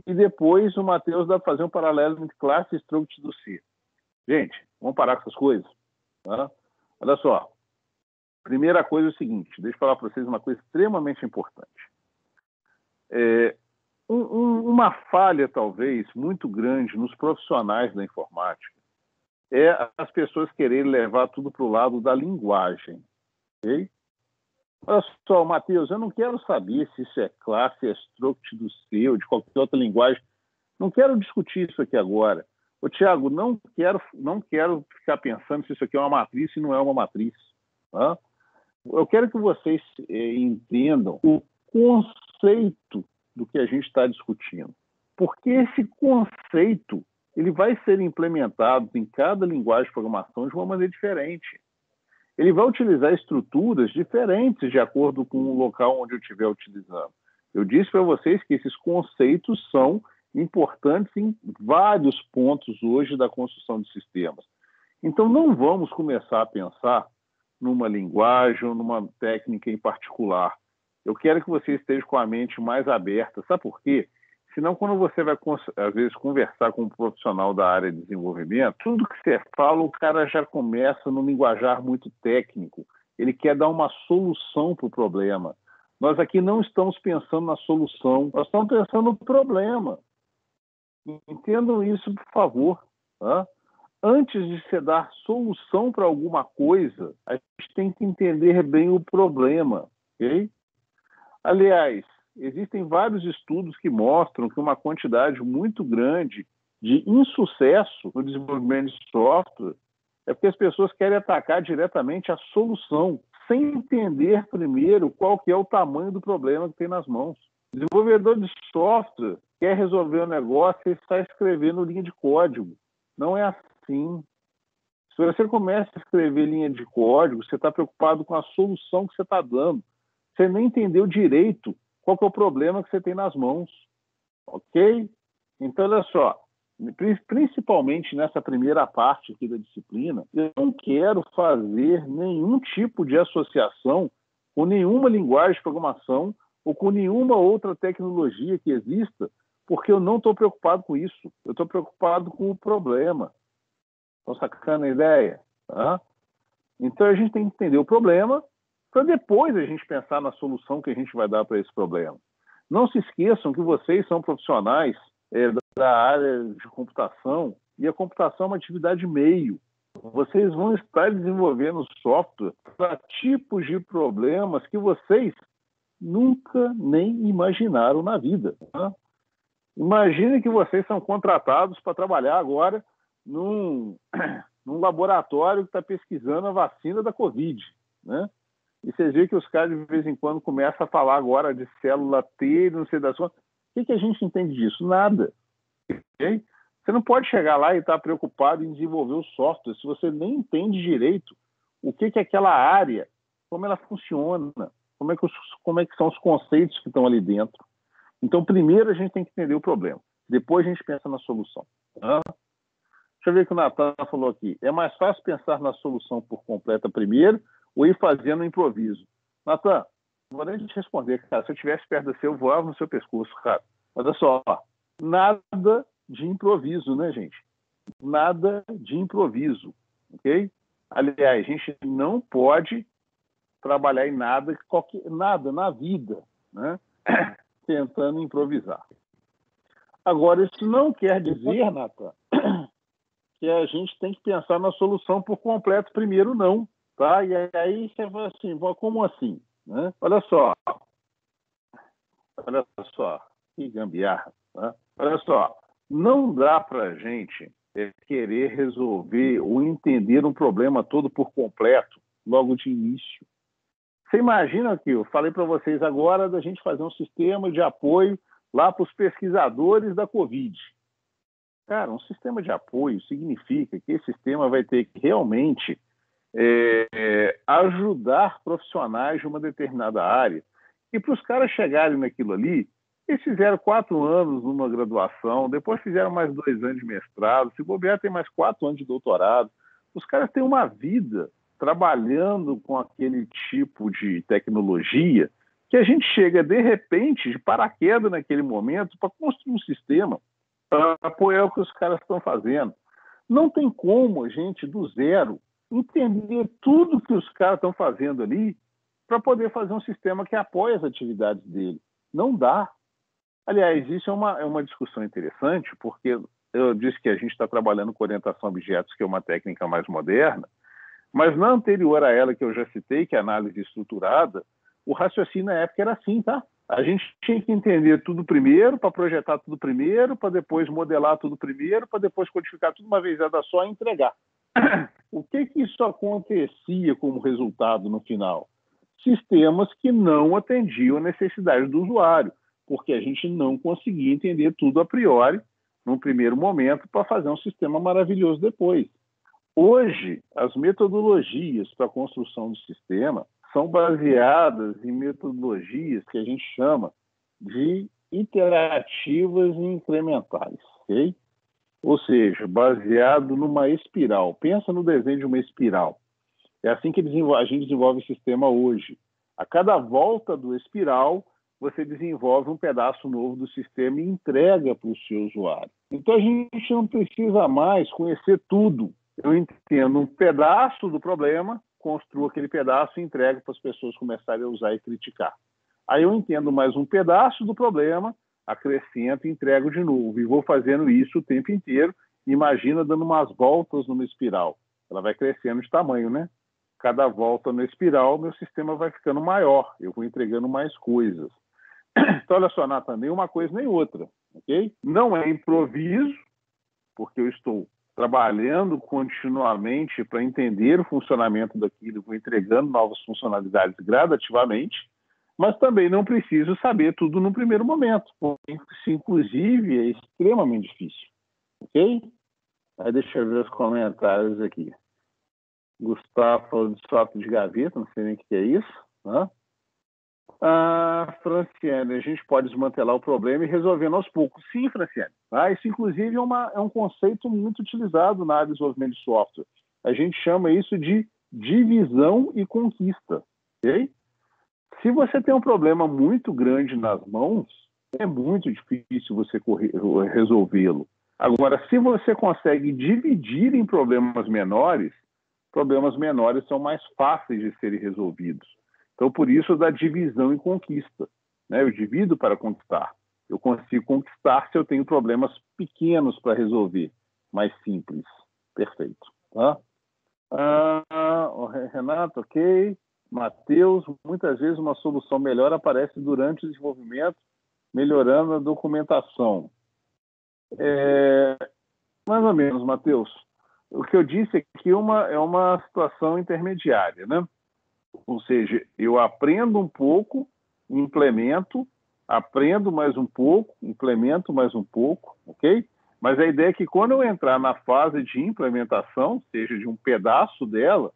E depois o Matheus dá para fazer um paralelo entre classe e struct do C. Gente, vamos parar com essas coisas. Tá? Olha só. Primeira coisa é o seguinte, deixa eu falar para vocês uma coisa extremamente importante. Uma falha, talvez, muito grande nos profissionais da informática é as pessoas quererem levar tudo para o lado da linguagem. Okay? Olha só, Matheus, eu não quero saber se isso é classe, se é struct do seu, de qualquer outra linguagem. Não quero discutir isso aqui agora. Ô, Tiago, não quero ficar pensando se isso aqui é uma matriz e não é uma matriz. Tá? Eu quero que vocês entendam o conceito do que a gente está discutindo. Porque esse conceito ele vai ser implementado em cada linguagem de programação de uma maneira diferente. Ele vai utilizar estruturas diferentes de acordo com o local onde eu estiver utilizando. Eu disse para vocês que esses conceitos são importantes em vários pontos hoje da construção de sistemas. Então, não vamos começar a pensar numa linguagem ou numa técnica em particular. Eu quero que você esteja com a mente mais aberta. Sabe por quê? Senão, quando você vai, às vezes, conversar com um profissional da área de desenvolvimento, tudo que você fala, o cara já começa num linguajar muito técnico. Ele quer dar uma solução para o problema. Nós aqui não estamos pensando na solução, nós estamos pensando no problema. Entendam isso, por favor. Tá? Antes de você dar solução para alguma coisa, a gente tem que entender bem o problema. Okay? Aliás, existem vários estudos que mostram que uma quantidade muito grande de insucesso no desenvolvimento de software é porque as pessoas querem atacar diretamente a solução, sem entender primeiro qual que é o tamanho do problema que tem nas mãos. O desenvolvedor de software quer resolver o negócio e está escrevendo linha de código. Não é assim. Se você começa a escrever linha de código, você está preocupado com a solução que você está dando. Você nem entendeu direito qual que é o problema que você tem nas mãos. Ok? Então, olha só, principalmente nessa primeira parte aqui da disciplina, eu não quero fazer nenhum tipo de associação com nenhuma linguagem de programação ou com nenhuma outra tecnologia que exista, porque eu não estou preocupado com isso. Eu estou preocupado com o problema. Estão sacando a ideia? Tá? Então, a gente tem que entender o problema para depois a gente pensar na solução que a gente vai dar para esse problema. Não se esqueçam que vocês são profissionais da área de computação e a computação é uma atividade meio. Vocês vão estar desenvolvendo software para tipos de problemas que vocês nunca nem imaginaram na vida. Tá? Imagine que vocês são contratados para trabalhar agora num laboratório que está pesquisando a vacina da Covid, né? E vocês veem que os caras, de vez em quando, começam a falar agora de célula T, não sei das coisas. O que a gente entende disso? Nada. Okay? Você não pode chegar lá e estar preocupado em desenvolver o software se você nem entende direito o que é aquela área, como ela funciona, como é que são os conceitos que estão ali dentro. Então, primeiro a gente tem que entender o problema. Depois a gente pensa na solução. Tá? Deixa eu ver o que o Natan falou aqui. É mais fácil pensar na solução por completa primeiro ou ir fazendo um improviso. Natan, não vou nem te responder, cara. Se eu estivesse perto de você, eu voava no seu pescoço, cara. Olha só, nada de improviso, né, gente? Nada de improviso, ok? Aliás, a gente não pode trabalhar em nada na vida, né? Tentando improvisar. Agora, isso não quer dizer, Natan, que a gente tem que pensar na solução por completo primeiro, não. Tá? E aí você fala assim, como assim? Né? Olha só, que gambiarra. Né? Olha só, não dá para a gente querer resolver ou entender um problema todo por completo logo de início. Você imagina que eu falei para vocês agora da gente fazer um sistema de apoio lá para os pesquisadores da Covid. Cara, um sistema de apoio significa que esse sistema vai ter que realmente ajudar profissionais de uma determinada área. E para os caras chegarem naquilo ali, eles fizeram 4 anos numa graduação, depois fizeram mais 2 anos de mestrado, se bobear tem mais 4 anos de doutorado. Os caras têm uma vida trabalhando com aquele tipo de tecnologia que a gente chega, de repente, de paraquedas naquele momento para construir um sistema para apoiar o que os caras estão fazendo. Não tem como a gente, do zero, entender tudo que os caras estão fazendo ali para poder fazer um sistema que apoie as atividades dele. Não dá. Aliás, isso é uma discussão interessante, porque eu disse que a gente está trabalhando com orientação a objetos, que é uma técnica mais moderna, mas na anterior a ela, que eu já citei, que é a análise estruturada, o raciocínio na época era assim, tá? A gente tinha que entender tudo primeiro, para projetar tudo primeiro, para depois modelar tudo primeiro, para depois codificar tudo uma vezada só e entregar. O que isso acontecia como resultado no final? Sistemas que não atendiam a necessidade do usuário, porque a gente não conseguia entender tudo a priori, num primeiro momento, para fazer um sistema maravilhoso depois. Hoje, as metodologias para a construção do sistema são baseadas em metodologias que a gente chama de iterativas e incrementais, ok? Ou seja, baseado numa espiral. Pensa no desenho de uma espiral. É assim que a gente desenvolve o sistema hoje. A cada volta do espiral, você desenvolve um pedaço novo do sistema e entrega para o seu usuário. Então, a gente não precisa mais conhecer tudo. Eu entendo um pedaço do problema, construo aquele pedaço e entrego para as pessoas começarem a usar e criticar. Aí eu entendo mais um pedaço do problema, acrescento e entrego de novo. E vou fazendo isso o tempo inteiro. Imagina dando umas voltas numa espiral. Ela vai crescendo de tamanho, né? Cada volta na espiral, meu sistema vai ficando maior. Eu vou entregando mais coisas. Então, olha só, Nathan, nem uma coisa nem outra, ok? Não é improviso, porque eu estou trabalhando continuamente para entender o funcionamento daquilo, vou entregando novas funcionalidades gradativamente, mas também não preciso saber tudo no primeiro momento, porque isso, inclusive, é extremamente difícil, ok? Aí deixa eu ver os comentários aqui. Gustavo falou de software de gaveta, não sei nem o que é isso, né? Franciane, a gente pode desmantelar o problema e resolvendo aos poucos. Sim, Franciane. Isso, inclusive, é um conceito muito utilizado na área de desenvolvimento de software. A gente chama isso de divisão e conquista. Okay? Se você tem um problema muito grande nas mãos, é muito difícil você resolvê-lo. Agora, se você consegue dividir em problemas menores são mais fáceis de serem resolvidos. Então, por isso, da divisão e conquista. Né? Eu divido para conquistar. Eu consigo conquistar se eu tenho problemas pequenos para resolver, mais simples. Perfeito. Tá? Renato, ok. Matheus, muitas vezes uma solução melhor aparece durante o desenvolvimento, melhorando a documentação. Mais ou menos, Matheus. O que eu disse aqui é uma situação intermediária, né? Ou seja, eu aprendo um pouco, implemento, aprendo mais um pouco, implemento mais um pouco, ok? Mas a ideia é que quando eu entrar na fase de implementação, seja de um pedaço dela,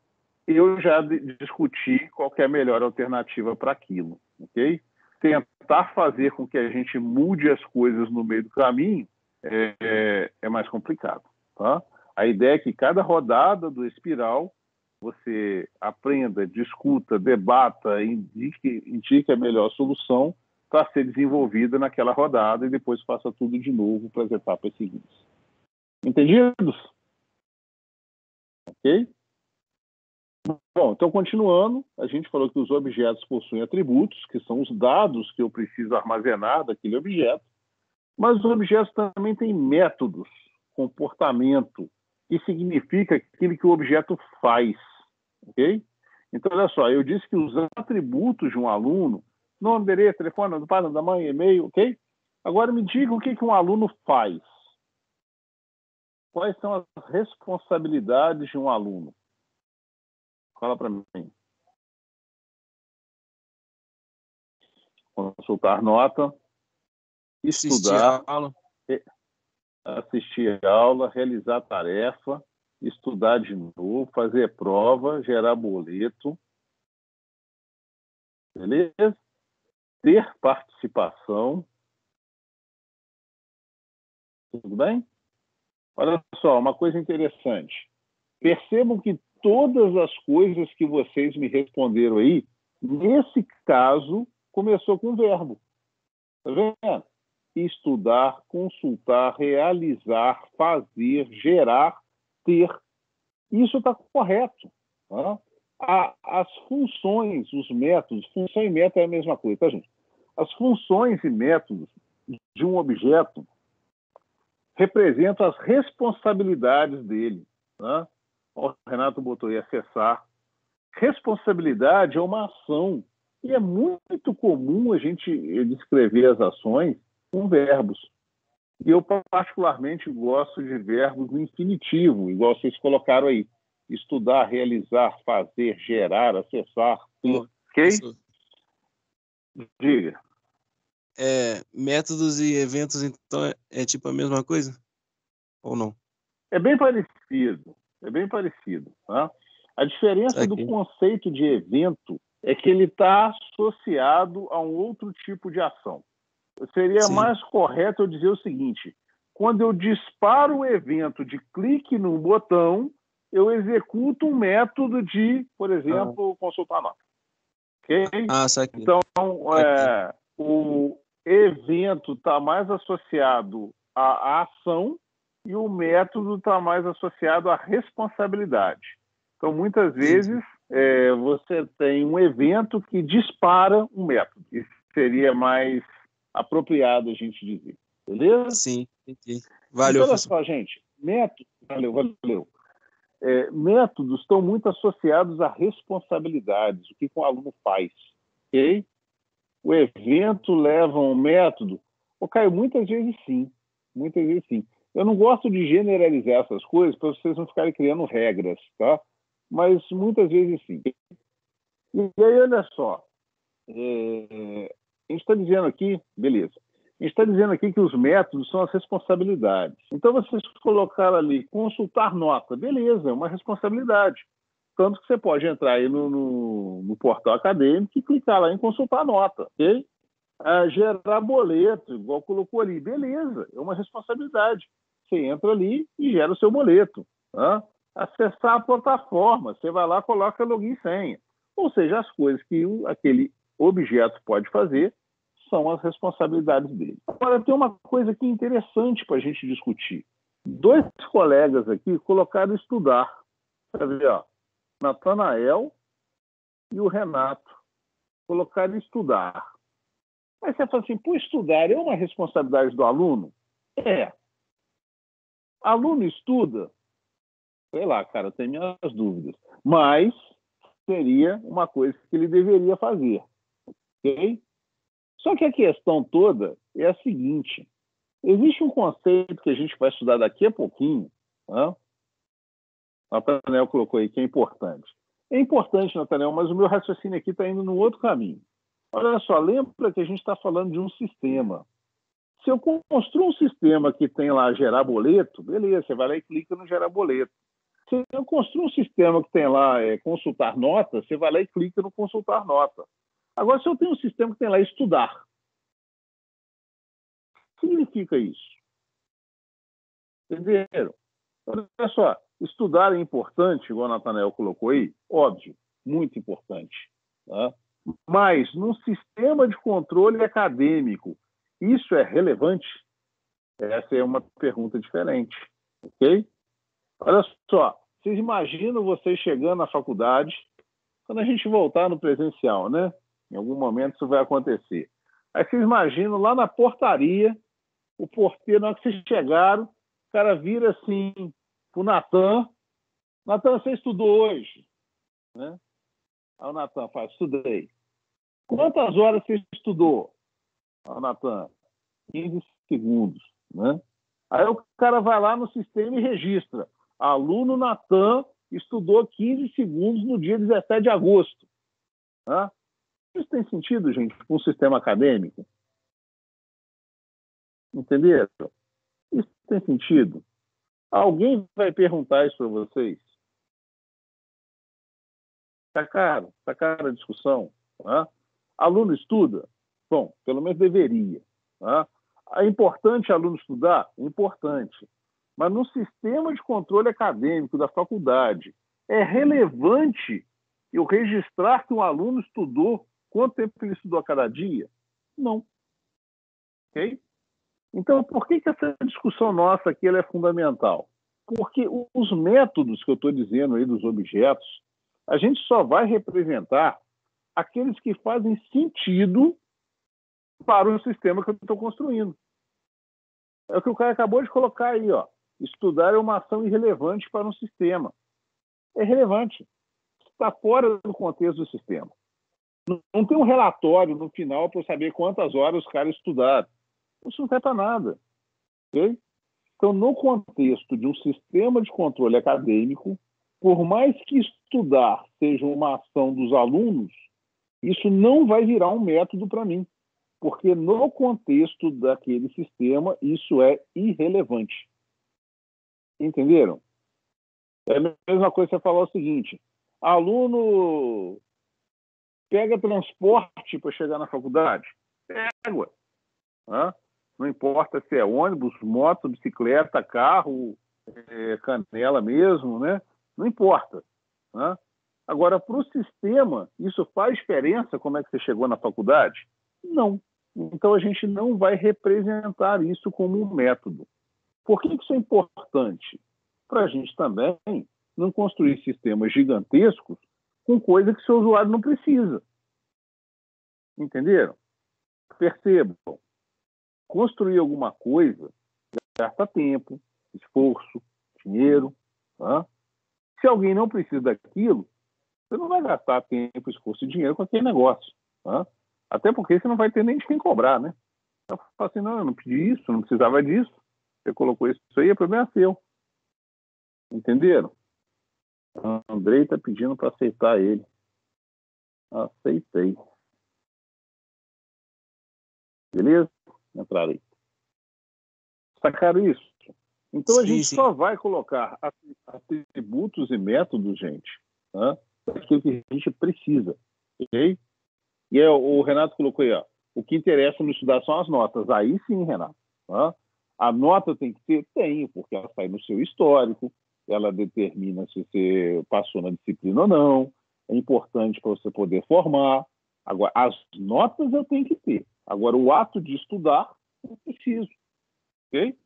eu já discuti qual que é a melhor alternativa para aquilo, ok? Tentar fazer com que a gente mude as coisas no meio do caminho é mais complicado, tá? A ideia é que cada rodada do espiral você aprenda, discuta, debata, indique a melhor solução para ser desenvolvida naquela rodada e depois faça tudo de novo para as etapas seguintes. Entendidos? Ok? Bom, então, continuando, a gente falou que os objetos possuem atributos, que são os dados que eu preciso armazenar daquele objeto, mas os objetos também têm métodos, comportamento, que significa aquilo que o objeto faz. Ok? Então, olha só, eu disse que os atributos de um aluno, nome, endereço, telefone, nome do pai, nome da mãe, e-mail, ok? Agora me diga o que um aluno faz. Quais são as responsabilidades de um aluno? Fala para mim. Consultar nota, estudar, assistir a aula, realizar tarefa, estudar de novo, fazer prova, gerar boleto, beleza? Ter participação. Tudo bem? Olha só, uma coisa interessante. Percebam que todas as coisas que vocês me responderam aí, nesse caso, começou com verbo. Tá vendo? Estudar, consultar, realizar, fazer, gerar, ter. Isso está correto. Tá? As funções, os métodos, função e método é a mesma coisa, tá, gente? As funções e métodos de um objeto representam as responsabilidades dele. Tá? O Renato botou aí acessar. Responsabilidade é uma ação. E é muito comum a gente descrever as ações com verbos. E eu, particularmente, gosto de verbos no infinitivo, igual vocês colocaram aí. Estudar, realizar, fazer, gerar, acessar. Ô, Ok? professor, Diga. métodos e eventos, então, é tipo a mesma coisa? Ou não? É bem parecido. É bem parecido. Tá? A diferença do Aqui. conceito de evento é que ele está associado a um outro tipo de ação. Seria Sim. mais correto eu dizer o seguinte: quando eu disparo o evento de clique no botão, eu executo um método de, por exemplo, consultar nota. Ok? Saquei. Então, Saquei. o evento está mais associado à ação e o método está mais associado à responsabilidade. Então, muitas vezes, Entendi. você tem um evento que dispara um método. Isso seria mais apropriado a gente dizer. Beleza? Sim, entendi. Valeu, Então, olha professor. só, gente. Valeu. Métodos estão muito associados a responsabilidades, o que o aluno faz. Ok? O evento leva um método? Caio, muitas vezes sim. Muitas vezes sim. Eu não gosto de generalizar essas coisas para vocês não ficarem criando regras, tá? Mas muitas vezes sim. E aí, olha só, a gente está dizendo aqui, beleza, a gente está dizendo aqui que os métodos são as responsabilidades. Então, vocês colocaram ali, consultar nota, beleza, é uma responsabilidade. Tanto que você pode entrar aí no portal acadêmico e clicar lá em consultar nota, ok? Gerar boleto, igual colocou ali, beleza, é uma responsabilidade. Você entra ali e gera o seu boleto. Tá? Acessar a plataforma, você vai lá, coloca login e senha. Ou seja, as coisas que aquele objeto pode fazer são as responsabilidades dele. Agora, tem uma coisa aqui interessante para a gente discutir. Dois colegas aqui colocaram estudar. Quer ver, ó, Natanael e o Renato colocaram estudar. Aí você fala assim, estudar é uma responsabilidade do aluno? É. Aluno estuda? Sei lá, cara, tem minhas dúvidas. Mas seria uma coisa que ele deveria fazer. Ok? Só que a questão toda é a seguinte: existe um conceito que a gente vai estudar daqui a pouquinho, né? O Nathanael colocou aí que é importante. É importante, Nathanael, mas o meu raciocínio aqui está indo num outro caminho. Olha só, lembra que a gente está falando de um sistema. Se eu construo um sistema que tem lá gerar boleto, beleza, você vai lá e clica no gerar boleto. Se eu construo um sistema que tem lá consultar nota, você vai lá e clica no consultar nota. Agora, se eu tenho um sistema que tem lá estudar, o que significa isso? Entenderam? Olha só, estudar é importante, igual o Nathanael colocou aí, óbvio, muito importante. Tá? Mas, num sistema de controle acadêmico, isso é relevante? Essa é uma pergunta diferente, ok? Olha só, vocês imaginam vocês chegando na faculdade, quando a gente voltar no presencial, né? Em algum momento isso vai acontecer. Aí vocês imaginam lá na portaria, o porteiro, na hora que vocês chegaram, o cara vira assim pro Natan: Natan, você estudou hoje? Né? Aí o Natan fala: estudei. Quantas horas você estudou? Aí o Natan: 15 segundos. Né? Aí o cara vai lá no sistema e registra: aluno Natan estudou 15 segundos no dia 17 de agosto. Né? Isso tem sentido, gente, para um sistema acadêmico? Entenderam? Isso tem sentido? Alguém vai perguntar isso para vocês? Tá cara a discussão. Né? Aluno estuda? Bom, pelo menos deveria. Né? É importante aluno estudar? Importante. Mas no sistema de controle acadêmico da faculdade, é relevante eu registrar que um aluno estudou, quanto tempo ele estudou a cada dia? Não. Ok? Então, por que essa discussão nossa aqui ela é fundamental? Porque os métodos que eu estou dizendo aí dos objetos, a gente só vai representar aqueles que fazem sentido para o sistema que eu estou construindo. É o que o cara acabou de colocar aí, ó. Estudar é uma ação irrelevante para um sistema. É relevante. Está fora do contexto do sistema. Não tem um relatório no final para eu saber quantas horas os caras estudaram. Isso não serve para nada. Okay? Então, no contexto de um sistema de controle acadêmico, por mais que estudar seja uma ação dos alunos, isso não vai virar um método para mim, porque no contexto daquele sistema, isso é irrelevante. Entenderam? É a mesma coisa que você falar o seguinte: aluno pega transporte para chegar na faculdade? Pega. Né? Não importa se é ônibus, moto, bicicleta, carro, canela mesmo, né? Não importa. Né? Agora, para o sistema, isso faz diferença como é que você chegou na faculdade? Não. Então, a gente não vai representar isso como um método. Por que isso é importante? Para a gente também não construir sistemas gigantescos com coisa que o seu usuário não precisa. Entenderam? Percebam. Construir alguma coisa gasta tempo, esforço, dinheiro. Tá? Se alguém não precisa daquilo, você não vai gastar tempo, esforço e dinheiro com aquele negócio. Tá? Até porque você não vai ter nem de quem cobrar, né? Então, fala assim, não, eu não pedi isso, não precisava disso. Você colocou isso aí, o problema é seu. Entenderam? A Andrei está pedindo para aceitar ele. Aceitei. Beleza? Entraram aí. Sacaram isso? Então, a gente só vai colocar atributos e métodos, gente, tá? Daquilo que a gente precisa. Ok? E o Renato colocou aí, ó, o que interessa no estudar são as notas. Aí sim, Renato. Tá? A nota tem que ter? Tem, porque ela sai no seu histórico, ela determina se você passou na disciplina ou não, é importante para você poder formar. Agora, as notas eu tenho que ter. Agora, o ato de estudar, eu preciso. Ok?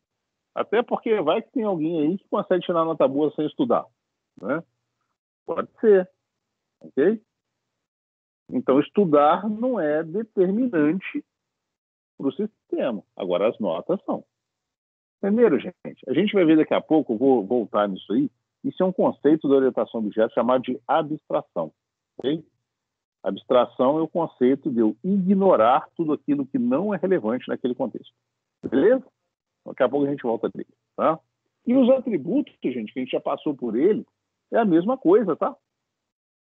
Até porque vai que tem alguém aí que consegue tirar nota boa sem estudar. Né? Pode ser. Ok? Então, estudar não é determinante para o sistema. Agora, as notas são. Entenderam, gente? A gente vai ver daqui a pouco, eu vou voltar nisso aí. Isso é um conceito da orientação a objetos chamado de abstração. Okay? Abstração é o conceito de eu ignorar tudo aquilo que não é relevante naquele contexto. Beleza? Daqui a pouco a gente volta dele. Tá? E os atributos, gente, que a gente já passou por ele, é a mesma coisa, tá?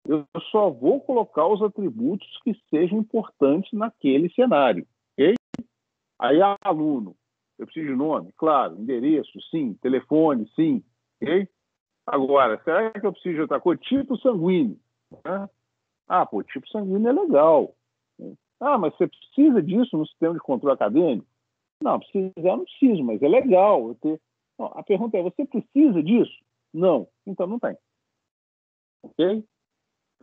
Eu só vou colocar os atributos que sejam importantes naquele cenário. Ok? Aí, aluno. Eu preciso de nome? Claro. Endereço? Sim. Telefone? Sim. Ok? Agora, será que eu preciso de outra coisa? Tipo sanguíneo. Né? Tipo sanguíneo é legal. Mas você precisa disso no sistema de controle acadêmico? Não, eu não preciso, mas é legal. Não, a pergunta é, você precisa disso? Não. Então não tem. Ok?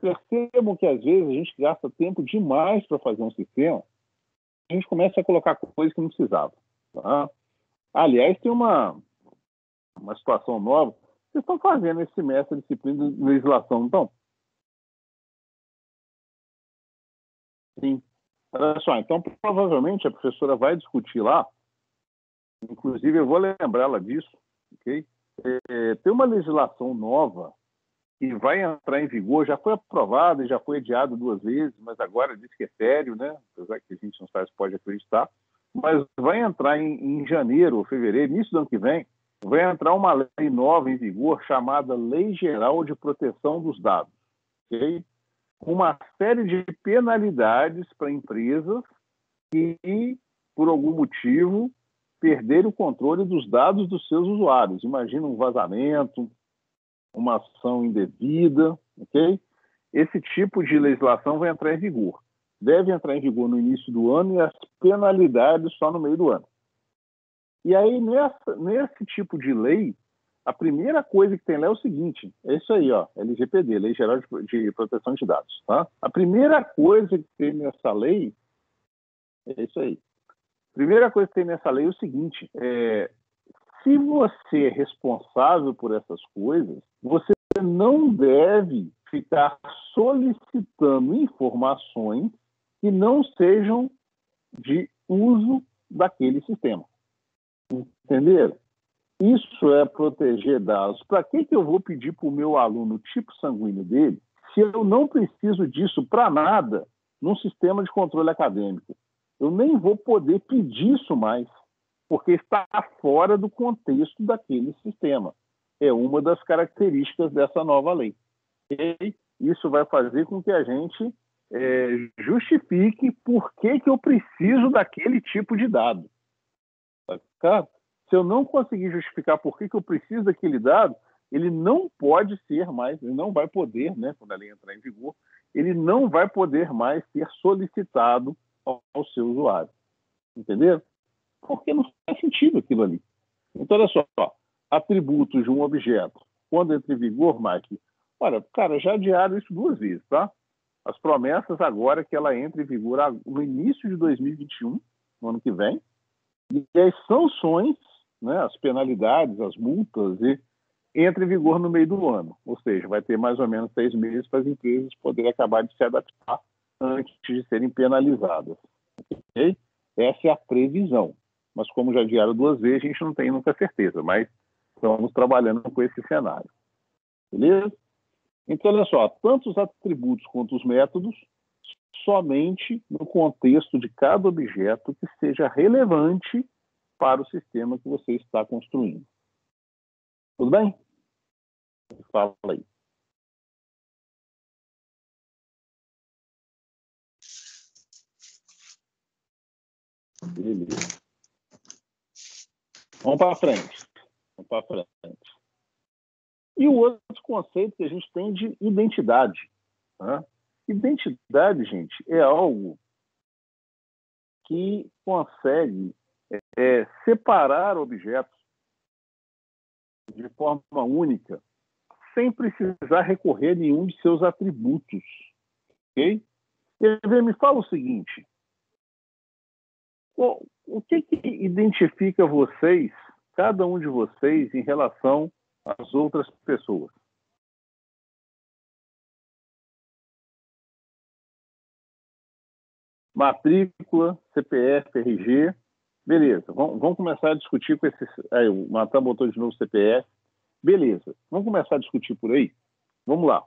Percebam que, às vezes, a gente gasta tempo demais para fazer um sistema, a gente começa a colocar coisas que não precisava. Tá? Aliás, tem uma situação nova. Vocês estão fazendo esse semestre a disciplina de legislação, então? Sim. Olha só, então, provavelmente, a professora vai discutir lá, inclusive eu vou lembrá-la disso, ok? Tem uma legislação nova que vai entrar em vigor, já foi aprovada e já foi adiado 2 vezes, mas agora diz que é sério, né? Apesar que a gente não sabe se pode acreditar. Mas vai entrar em janeiro ou fevereiro, início do ano que vem, vai entrar uma lei nova em vigor chamada Lei Geral de Proteção dos Dados. Okay? Uma série de penalidades para empresas que, por algum motivo, perderem o controle dos dados dos seus usuários. Imagina um vazamento, uma ação indevida, ok? Esse tipo de legislação vai entrar em vigor. Deve entrar em vigor no início do ano e as penalidades só no meio do ano. E aí, nesse tipo de lei, a primeira coisa que tem lá é o seguinte, é isso aí, ó, LGPD, Lei Geral de Proteção de Dados, tá? A primeira coisa que tem nessa lei é isso aí. A primeira coisa que tem nessa lei é o seguinte, se você é responsável por essas coisas, você não deve ficar solicitando informações que não sejam de uso daquele sistema. Entenderam? Isso é proteger dados. Para que eu vou pedir para o meu aluno o tipo sanguíneo dele se eu não preciso disso para nada num sistema de controle acadêmico. Eu nem vou poder pedir isso mais, porque está fora do contexto daquele sistema. É uma das características dessa nova lei. E isso vai fazer com que a gente justifique por que eu preciso daquele tipo de dado. Tá? Se eu não conseguir justificar por que eu preciso daquele dado, ele não pode ser mais, ele não vai poder, né, quando a lei entrar em vigor, ele não vai poder mais ser solicitado ao seu usuário. Entendeu? Porque não faz sentido aquilo ali. Então, olha só, atributos de um objeto, quando entra em vigor, Mike, olha, cara, já adiaram isso 2 vezes, tá? As promessas agora que ela entre em vigor no início de 2021, no ano que vem, e as sanções, né, as penalidades, as multas, entra em vigor no meio do ano. Ou seja, vai ter mais ou menos 6 meses para as empresas poderem acabar de se adaptar antes de serem penalizadas. Okay? Essa é a previsão. Mas como já adiaram 2 vezes, a gente não tem nunca certeza, mas estamos trabalhando com esse cenário. Beleza? Então, olha só, tanto os atributos quanto os métodos, somente no contexto de cada objeto que seja relevante para o sistema que você está construindo. Tudo bem? Fala aí. Beleza. Vamos para frente. E o outro conceito que a gente tem de identidade. Né? Identidade, gente, é algo que consegue separar objetos de forma única, sem precisar recorrer a nenhum de seus atributos. Ok? E me fala o seguinte: o que identifica vocês, cada um de vocês, em relação às outras pessoas? Matrícula, CPF, RG. Beleza, vamos começar a discutir com esses... Aí, o Natan botou de novo CPF. Beleza, vamos começar a discutir por aí? Vamos lá.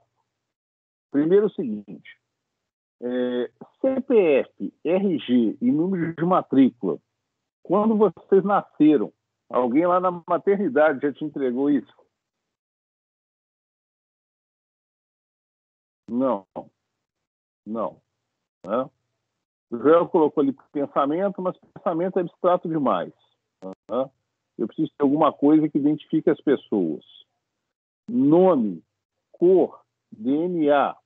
Primeiro é o seguinte. CPF, RG e número de matrícula. Quando vocês nasceram, alguém lá na maternidade já te entregou isso? Não. Né? O Joel colocou ali pensamento, mas pensamento é abstrato demais. Né? Eu preciso ter alguma coisa que identifique as pessoas. Nome, cor, DNA.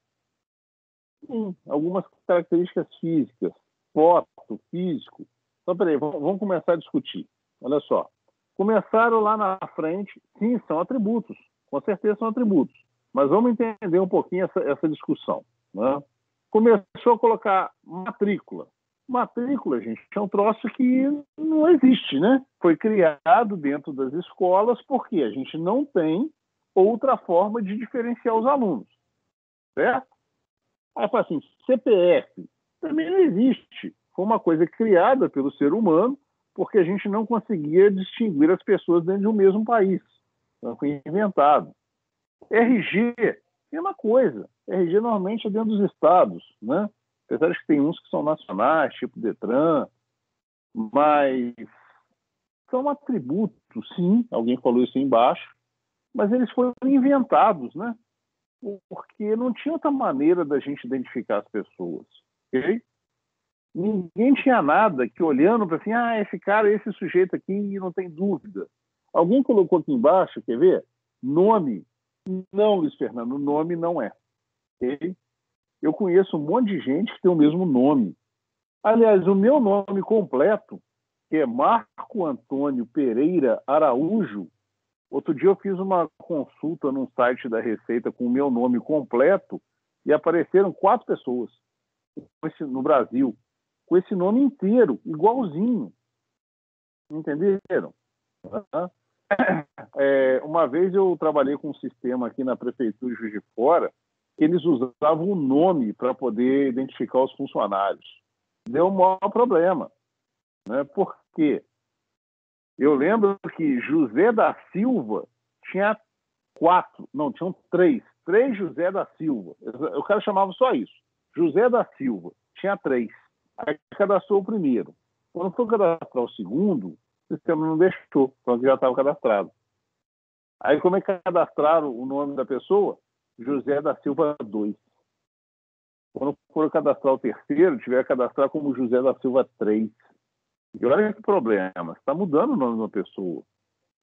Algumas características físicas, foto, físico. Então, peraí, vamos começar a discutir. Olha só. Começaram lá na frente, sim, são atributos. Com certeza são atributos. Mas vamos entender um pouquinho essa discussão. Né? Começou a colocar matrícula. Matrícula, gente, é um troço que não existe, né? Foi criado dentro das escolas porque a gente não tem outra forma de diferenciar os alunos. Certo? Aí fala assim, CPF também não existe. Foi uma coisa criada pelo ser humano porque a gente não conseguia distinguir as pessoas dentro de um mesmo país. Então foi inventado. RG, mesma coisa. RG normalmente é dentro dos estados, né? Apesar de que tem uns que são nacionais, tipo Detran, mas são atributos, sim, alguém falou isso aí embaixo, mas eles foram inventados, né? Porque não tinha outra maneira da gente identificar as pessoas, ok? Ninguém tinha nada que olhando para assim, esse cara, esse sujeito aqui, não tem dúvida. Alguém colocou aqui embaixo, quer ver? Nome. Não, Luiz Fernando, nome não é. Okay? Eu conheço um monte de gente que tem o mesmo nome. Aliás, o meu nome completo, que é Marco Antônio Pereira Araújo, outro dia eu fiz uma consulta num site da Receita com o meu nome completo e apareceram 4 pessoas no Brasil com esse nome inteiro, igualzinho. Entenderam? Uma vez eu trabalhei com um sistema aqui na Prefeitura de Juiz de Fora que eles usavam o nome para poder identificar os funcionários. Deu um maior problema. Né? Por quê? Eu lembro que José da Silva tinha 4, não, tinham 3 José da Silva. O cara chamava só isso, José da Silva. tinha 3. Aí cadastrou o primeiro. Quando foi cadastrar o segundo, o sistema não deixou, porque já estava cadastrado. Aí como é que cadastraram o nome da pessoa? José da Silva 2. Quando for cadastrar o terceiro, tiver que cadastrar como José da Silva 3. E olha que problema, você está mudando o nome da pessoa.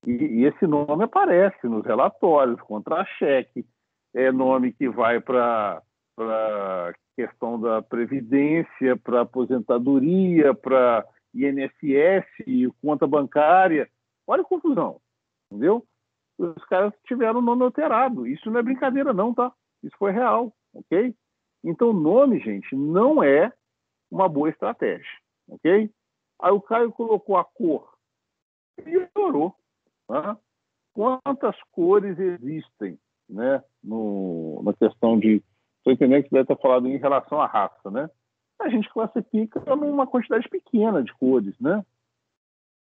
E esse nome aparece nos relatórios, contra-cheque, é nome que vai para a questão da previdência, para aposentadoria, para INSS, conta bancária. Olha a confusão, entendeu? Os caras tiveram o nome alterado. Isso não é brincadeira não, tá? Isso foi real, ok? Então, nome, gente, não é uma boa estratégia, ok? Aí o Caio colocou a cor e piorou. Tá? Quantas cores existem, né? Na questão de... Estou entendendo que você deve estar falando em relação à raça, né? A gente classifica numa quantidade pequena de cores, né?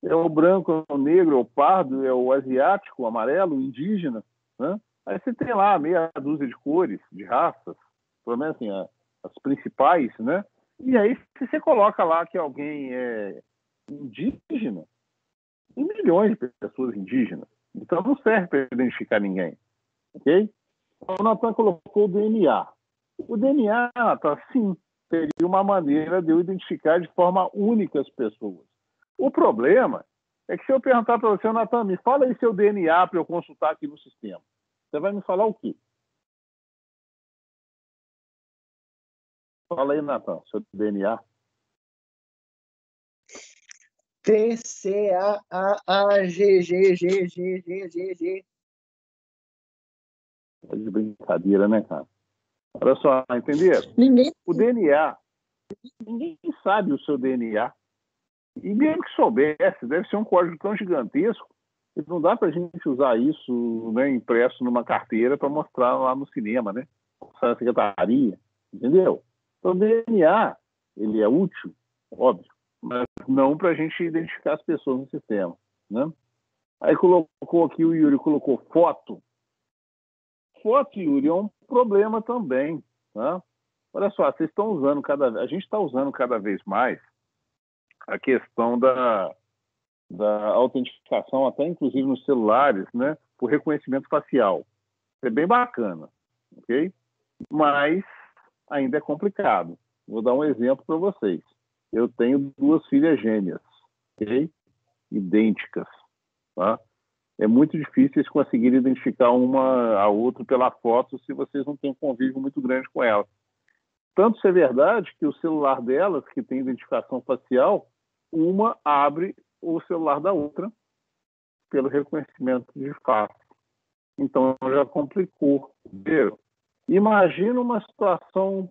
É o branco, é o negro, é o pardo, é o asiático, o amarelo, o indígena, né? Aí você tem lá meia dúzia de cores, de raças, pelo menos assim, as principais, né? E aí, se você coloca lá que alguém é indígena, tem milhões de pessoas indígenas, então não serve para identificar ninguém, ok? O Natan colocou o DNA. O DNA, tá, sim, seria uma maneira de eu identificar de forma única as pessoas. O problema é que se eu perguntar para você, Natan, me fala aí seu DNA para eu consultar aqui no sistema. Você vai me falar o quê? Fala aí, Natan, seu DNA. TCAAGGGGGGG. É de brincadeira, né, cara? Olha só, entenderam? Ninguém. O DNA, ninguém sabe o seu DNA. E mesmo que soubesse, deve ser um código tão gigantesco que não dá para a gente usar isso, né, impresso numa carteira para mostrar lá no cinema, né? Na secretaria, entendeu? Então, o DNA, ele é útil, óbvio, mas não para a gente identificar as pessoas no sistema, né? Aí colocou aqui, o Yuri colocou foto. Foto, Yuri, é um problema também, tá? Olha só, vocês estão usando a gente está usando cada vez mais a questão da autenticação, até inclusive nos celulares, né, por reconhecimento facial. É bem bacana, ok? Mas ainda é complicado. Vou dar um exemplo para vocês. Eu tenho 2 filhas gêmeas, ok? Idênticas, tá? É muito difícil eles conseguirem identificar uma a outra pela foto se vocês não têm um convívio muito grande com elas. Tanto se é verdade que o celular delas, que tem identificação facial, uma abre o celular da outra pelo reconhecimento de face. Então, já complicou. Entendeu? Imagina uma situação,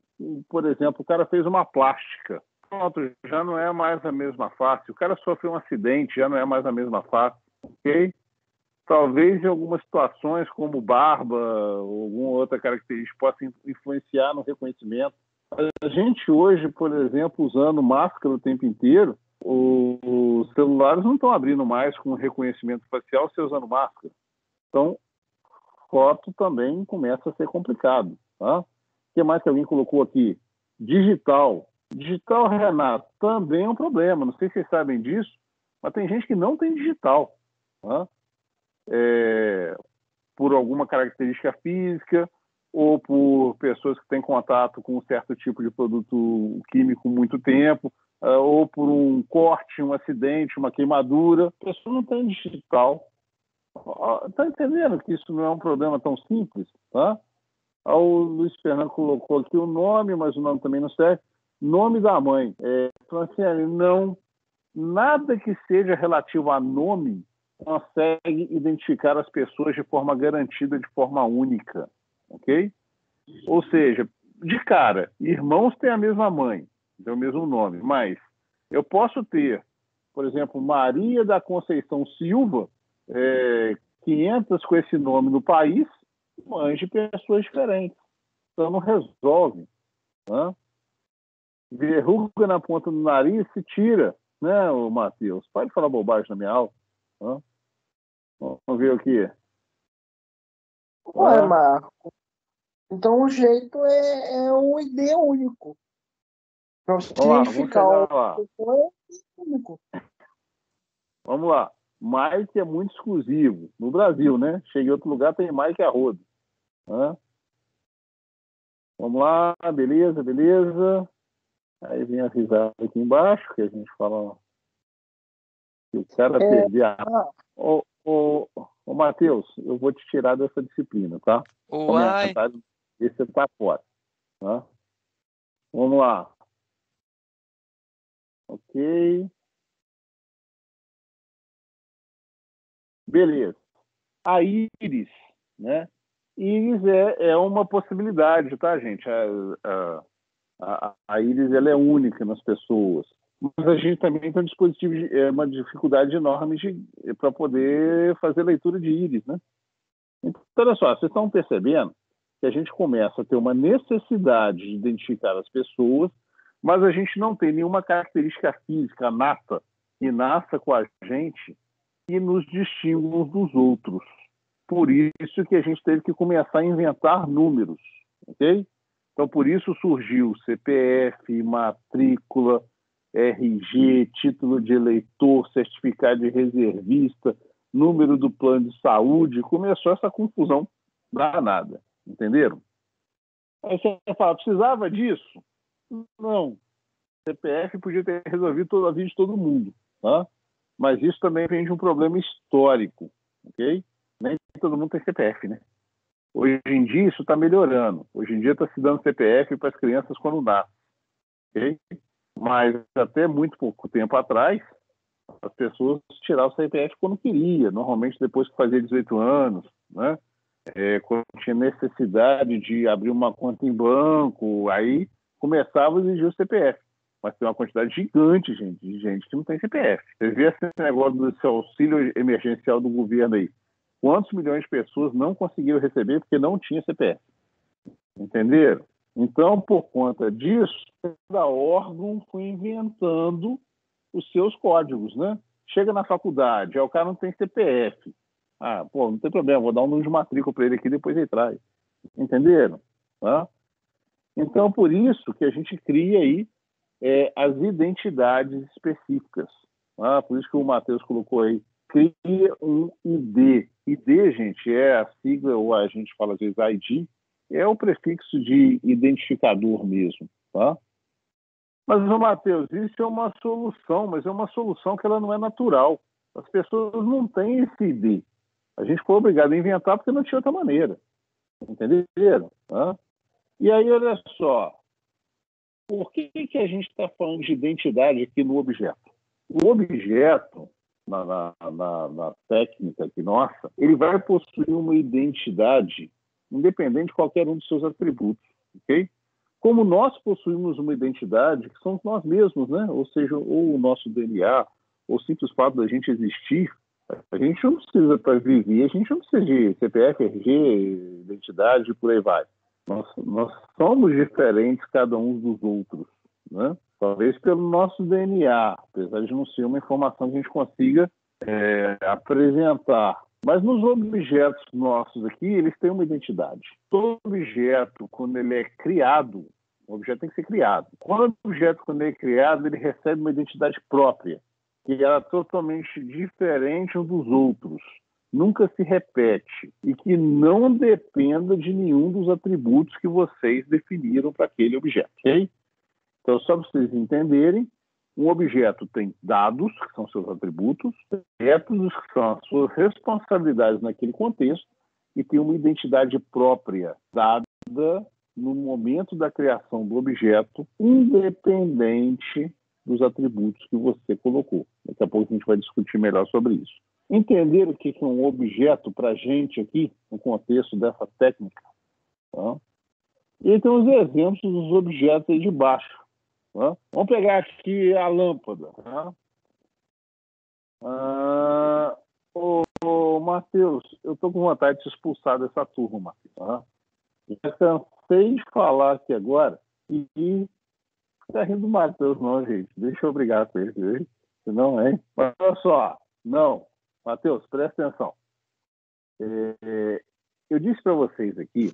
por exemplo, o cara fez uma plástica. Pronto, já não é mais a mesma face. O cara sofreu um acidente, já não é mais a mesma face. Ok? Talvez em algumas situações, como barba ou alguma outra característica, possa influenciar no reconhecimento. A gente hoje, por exemplo, usando máscara o tempo inteiro, os celulares não estão abrindo mais com reconhecimento facial se usando máscara. Então, foto também começa a ser complicado. Tá? O que mais que alguém colocou aqui? Digital. Digital, Renato, também é um problema. Não sei se vocês sabem disso, mas tem gente que não tem digital. Tá? Por alguma característica física ou por pessoas que têm contato com um certo tipo de produto químico muito tempo, ou por um corte, um acidente, uma queimadura. A pessoa não tem digital. Está entendendo que isso não é um problema tão simples? Tá? O Luiz Fernando colocou aqui o nome, mas o nome também não serve. Nome da mãe. Franciane, não. Nada que seja relativo a nome consegue identificar as pessoas de forma garantida, de forma única, ok? Ou seja, de cara, irmãos têm a mesma mãe, tem o mesmo nome, mas eu posso ter, por exemplo, Maria da Conceição Silva, 500 com esse nome no país, mães de pessoas diferentes. Então não resolve. Né? Verruga na ponta do nariz se tira, né, Matheus? Pode falar bobagem na minha aula. Né? Vamos ver o que. Ué, Marco. Então o jeito é um ID único. Para você Vamos lá, vamos identificar chegar o lá. pessoa público. Vamos lá. Mike é muito exclusivo. No Brasil, né? Cheguei em outro lugar, tem Mike a rodo. Né? Vamos lá, beleza, beleza. Aí vem a risada aqui embaixo, que a gente fala que o cara perdeu a... Ô, Matheus, eu vou te tirar dessa disciplina, tá? Uai. Esse você tá fora. Tá? Vamos lá. Ok. Beleza. A íris, né? Íris é uma possibilidade, tá, gente? A íris ela é única nas pessoas. Mas a gente também tem um dispositivo, uma dificuldade enorme para poder fazer leitura de íris, né? Então, olha só, vocês estão percebendo que a gente começa a ter uma necessidade de identificar as pessoas, mas a gente não tem nenhuma característica física nata que nasça com a gente e nos distingue uns dos outros. Por isso que a gente teve que começar a inventar números, ok? Então, por isso surgiu CPF, matrícula, RG, título de eleitor, certificado de reservista, número do plano de saúde. Começou essa confusão danada, entenderam? Aí você fala, precisava disso? Não. CPF podia ter resolvido a vida de todo mundo, tá? Mas isso também vem de um problema histórico, ok? Nem todo mundo tem CPF, né? Hoje em dia isso está melhorando. Hoje em dia está se dando CPF para as crianças quando nascem, ok? Mas até muito pouco tempo atrás, as pessoas tiravam o CPF quando queria, normalmente depois que fazia 18 anos, né? Quando tinha necessidade de abrir uma conta em banco, aí começava a exigir o CPF. Mas tem uma quantidade gigante, gente, de gente que não tem CPF. Você vê esse negócio desse auxílio emergencial do governo aí. Quantos milhões de pessoas não conseguiram receber porque não tinha CPF? Entenderam? Então, por conta disso, cada órgão foi inventando os seus códigos, né? Chega na faculdade, o cara não tem CPF. Ah, pô, não tem problema, vou dar um número de matrícula para ele aqui, depois ele traz. Entenderam? Tá? Então, por isso que a gente cria aí as identidades específicas. Tá? Por isso que o Matheus colocou aí, cria um ID. ID, gente, é a sigla, ou a gente fala às vezes ID, é o prefixo de identificador mesmo. Tá? Mas, Matheus, isso é uma solução, mas é uma solução que ela não é natural. As pessoas não têm esse ID. A gente foi obrigado a inventar porque não tinha outra maneira. Entenderam? Tá? E aí, olha só, por que a gente está falando de identidade aqui no objeto? O objeto, na técnica aqui nossa, ele vai possuir uma identidade independente de qualquer um dos seus atributos, ok? Como nós possuímos uma identidade que somos nós mesmos, né? Ou seja, ou o nosso DNA, ou o simples fato da gente existir, a gente não precisa, para viver, a gente não precisa de CPF, RG, identidade e por aí vai. Nós somos diferentes cada um dos outros, né? Talvez pelo nosso DNA, apesar de não ser uma informação que a gente consiga apresentar. Mas nos objetos nossos aqui, eles têm uma identidade. Todo objeto, quando ele é criado, o objeto tem que ser criado. Quando o objeto, quando ele é criado, ele recebe uma identidade própria, que é totalmente diferente um dos outros. Nunca se repete e que não dependa de nenhum dos atributos que vocês definiram para aquele objeto, ok? Então, só para vocês entenderem, um objeto tem dados, que são seus atributos, métodos, que são as suas responsabilidades naquele contexto, e tem uma identidade própria, dada no momento da criação do objeto, independente dos atributos que você colocou. Daqui a pouco a gente vai discutir melhor sobre isso. Entender o que é um objeto para a gente aqui, no contexto dessa técnica. Tá? E aí tem os exemplos dos objetos aí de baixo. Tá? Vamos pegar aqui a lâmpada. Tá? Matheus, eu estou com vontade de te expulsar dessa turma, Matheus. Tá? Já cansei de falar aqui agora e tá rindo do Matheus, não, gente. Deixa eu brigar com ele, viu? Senão, hein? Mas olha só, não. Matheus, presta atenção. Eu disse para vocês aqui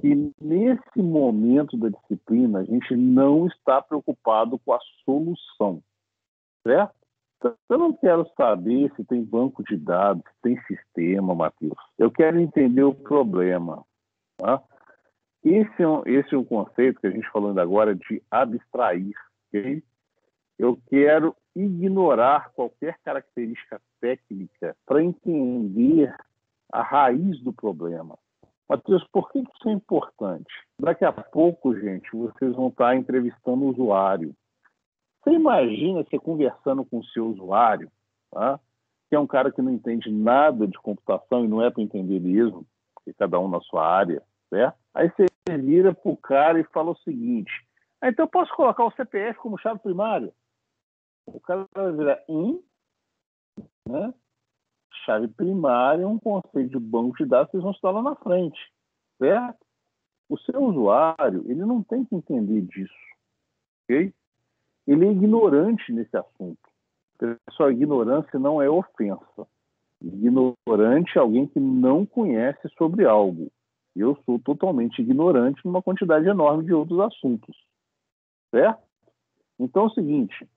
que nesse momento da disciplina a gente não está preocupado com a solução, certo? Então, eu não quero saber se tem banco de dados, se tem sistema, Matheus. Eu quero entender o problema. Tá? Esse é um conceito que a gente falou ainda agora de abstrair. Okay? Eu quero ignorar qualquer característica técnica para entender a raiz do problema. Matheus, por que isso é importante? Daqui a pouco, gente, vocês vão estar entrevistando o usuário. Você imagina você conversando com o seu usuário, tá? Que é um cara que não entende nada de computação e não é para entender mesmo, porque cada um na sua área, certo? Aí você vira para o cara e fala o seguinte: então eu posso colocar o CPF como chave primária? O cara vai virar né? Chave primária é um conceito de banco de dados que vocês vão estudar lá na frente, certo? O seu usuário, ele não tem que entender disso, ok? Ele é ignorante nesse assunto. Pessoal, ignorância não é ofensa. Ignorante é alguém que não conhece sobre algo. Eu sou totalmente ignorante numa quantidade enorme de outros assuntos, certo? Então é o seguinte,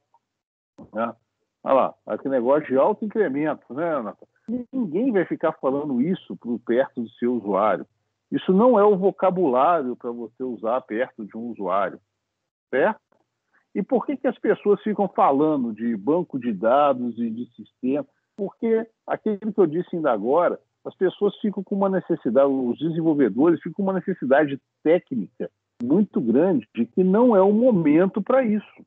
né? Olha lá, aquele negócio de autoincremento, né, Nathan? Ninguém vai ficar falando isso perto do seu usuário. Isso não é o vocabulário para você usar perto de um usuário, certo? E por que as pessoas ficam falando de banco de dados e de sistema? Porque aquilo que eu disse ainda agora, as pessoas ficam com uma necessidade, os desenvolvedores ficam com uma necessidade técnica muito grande de que não é o momento para isso.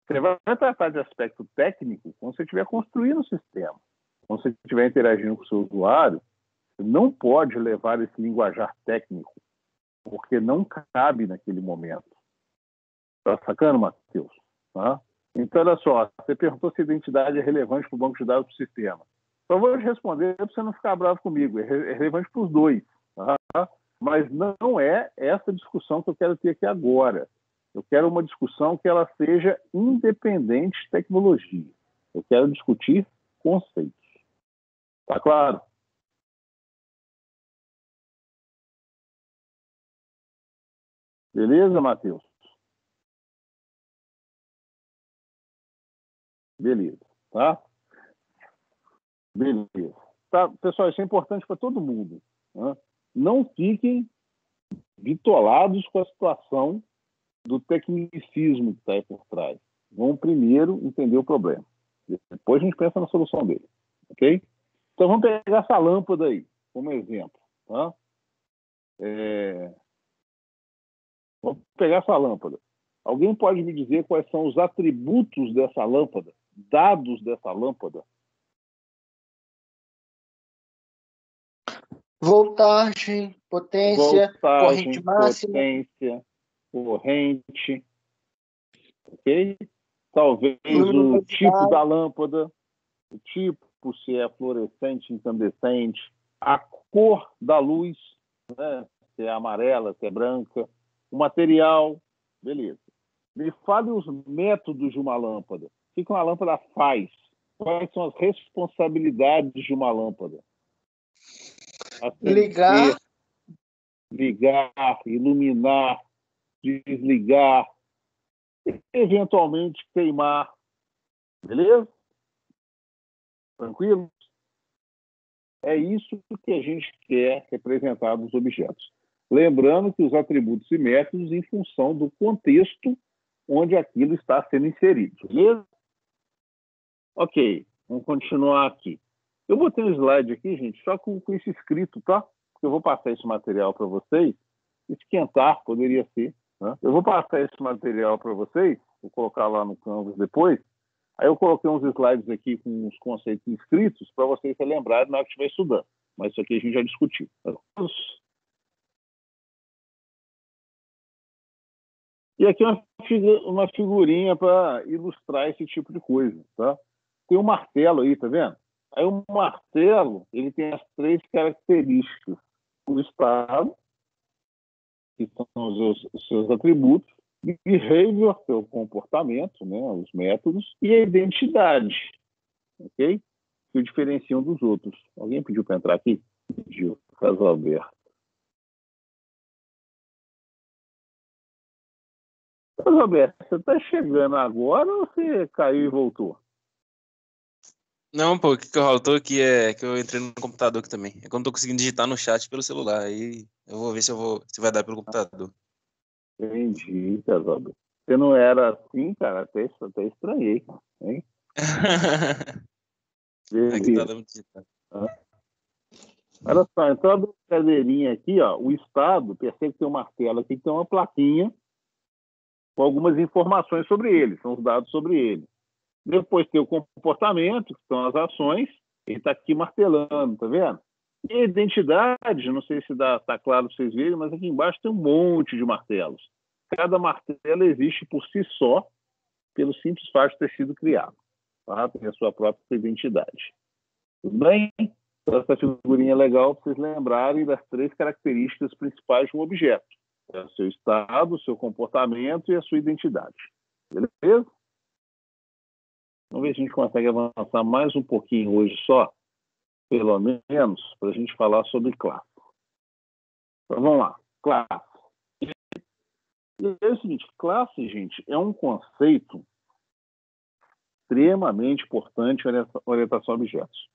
Você vai tratar de aspecto técnico quando você estiver construindo o sistema. Quando você estiver interagindo com o seu usuário, você não pode levar esse linguajar técnico, porque não cabe naquele momento. Tá sacando, Matheus? Tá? Então, olha só, você perguntou se a identidade é relevante para o banco de dados do sistema. Só vou te responder para você não ficar bravo comigo. É relevante para os dois. Tá? Mas não é essa discussão que eu quero ter aqui agora. Eu quero uma discussão que ela seja independente de tecnologia. Eu quero discutir conceitos. Tá claro? Beleza, Matheus? Beleza, tá? Beleza. Tá, pessoal, isso é importante para todo mundo. Né? Não fiquem bitolados com a situação do tecnicismo que está aí por trás. Vamos primeiro entender o problema. Depois a gente pensa na solução dele. Ok? Então vamos pegar essa lâmpada aí, como exemplo. Tá? Vamos pegar essa lâmpada. Alguém pode me dizer quais são os atributos dessa lâmpada? Dados dessa lâmpada? Voltagem, potência, corrente máxima. Potência, corrente, ok? Talvez o tipo da lâmpada, o tipo, se é fluorescente, incandescente, a cor da luz, né? Se é amarela, se é branca, o material, beleza. Me fale os métodos de uma lâmpada. O que uma lâmpada faz? Quais são as responsabilidades de uma lâmpada? Ligar, iluminar, desligar, eventualmente queimar. Beleza? Tranquilo? É isso que a gente quer representar nos objetos. Lembrando que os atributos e métodos em função do contexto onde aquilo está sendo inserido. Beleza? Ok, vamos continuar aqui. Eu botei um slide aqui, gente, só com isso escrito, tá? Eu vou passar esse material para vocês. Esquentar poderia ser. Né? Eu vou passar esse material para vocês, vou colocar lá no Canvas depois. Aí eu coloquei uns slides aqui com os conceitos inscritos para vocês se lembrarem na hora que estiver estudando. Mas isso aqui a gente já discutiu. E aqui uma figurinha para ilustrar esse tipo de coisa. Tá? Tem um martelo aí, tá vendo? Aí o martelo, ele tem as 3 características. O estado, que são os seus atributos, behavior, que é o comportamento, né, os métodos, e a identidade, ok? Que o diferenciam dos outros. Alguém pediu para entrar aqui? Pediu, Caso Alberto. Ô, Roberto, você está chegando agora ou você caiu e voltou? Não, pô, o que eu tô aqui é que eu entrei no computador aqui também. É que eu não tô conseguindo digitar no chat pelo celular. Aí eu vou ver se vai dar pelo computador. Entendi, cara, Roberto. Você não era assim, cara? Até estranhei, hein? Aqui tá Beleza. dando digitar. Olha só, então a brincadeirinha aqui, ó, o Estado, percebe que tem um martelo aqui, que tem uma plaquinha com algumas informações sobre ele, são os dados sobre ele. Depois tem o comportamento, que são as ações, ele está aqui martelando, tá vendo? E a identidade, não sei se está claro para vocês verem, mas aqui embaixo tem um monte de martelos. Cada martelo existe por si só, pelo simples fato de ter sido criado. Tá? Tem a sua própria identidade. Tudo bem? Então, essa figurinha é legal para vocês lembrarem das 3 características principais de um objeto. É o seu estado, o seu comportamento e a sua identidade. Beleza? Vamos ver se a gente consegue avançar mais um pouquinho hoje só, pelo menos, para a gente falar sobre classe. Então, vamos lá. Classe. E é o seguinte, classe, gente, é um conceito extremamente importante em orientação a objetos.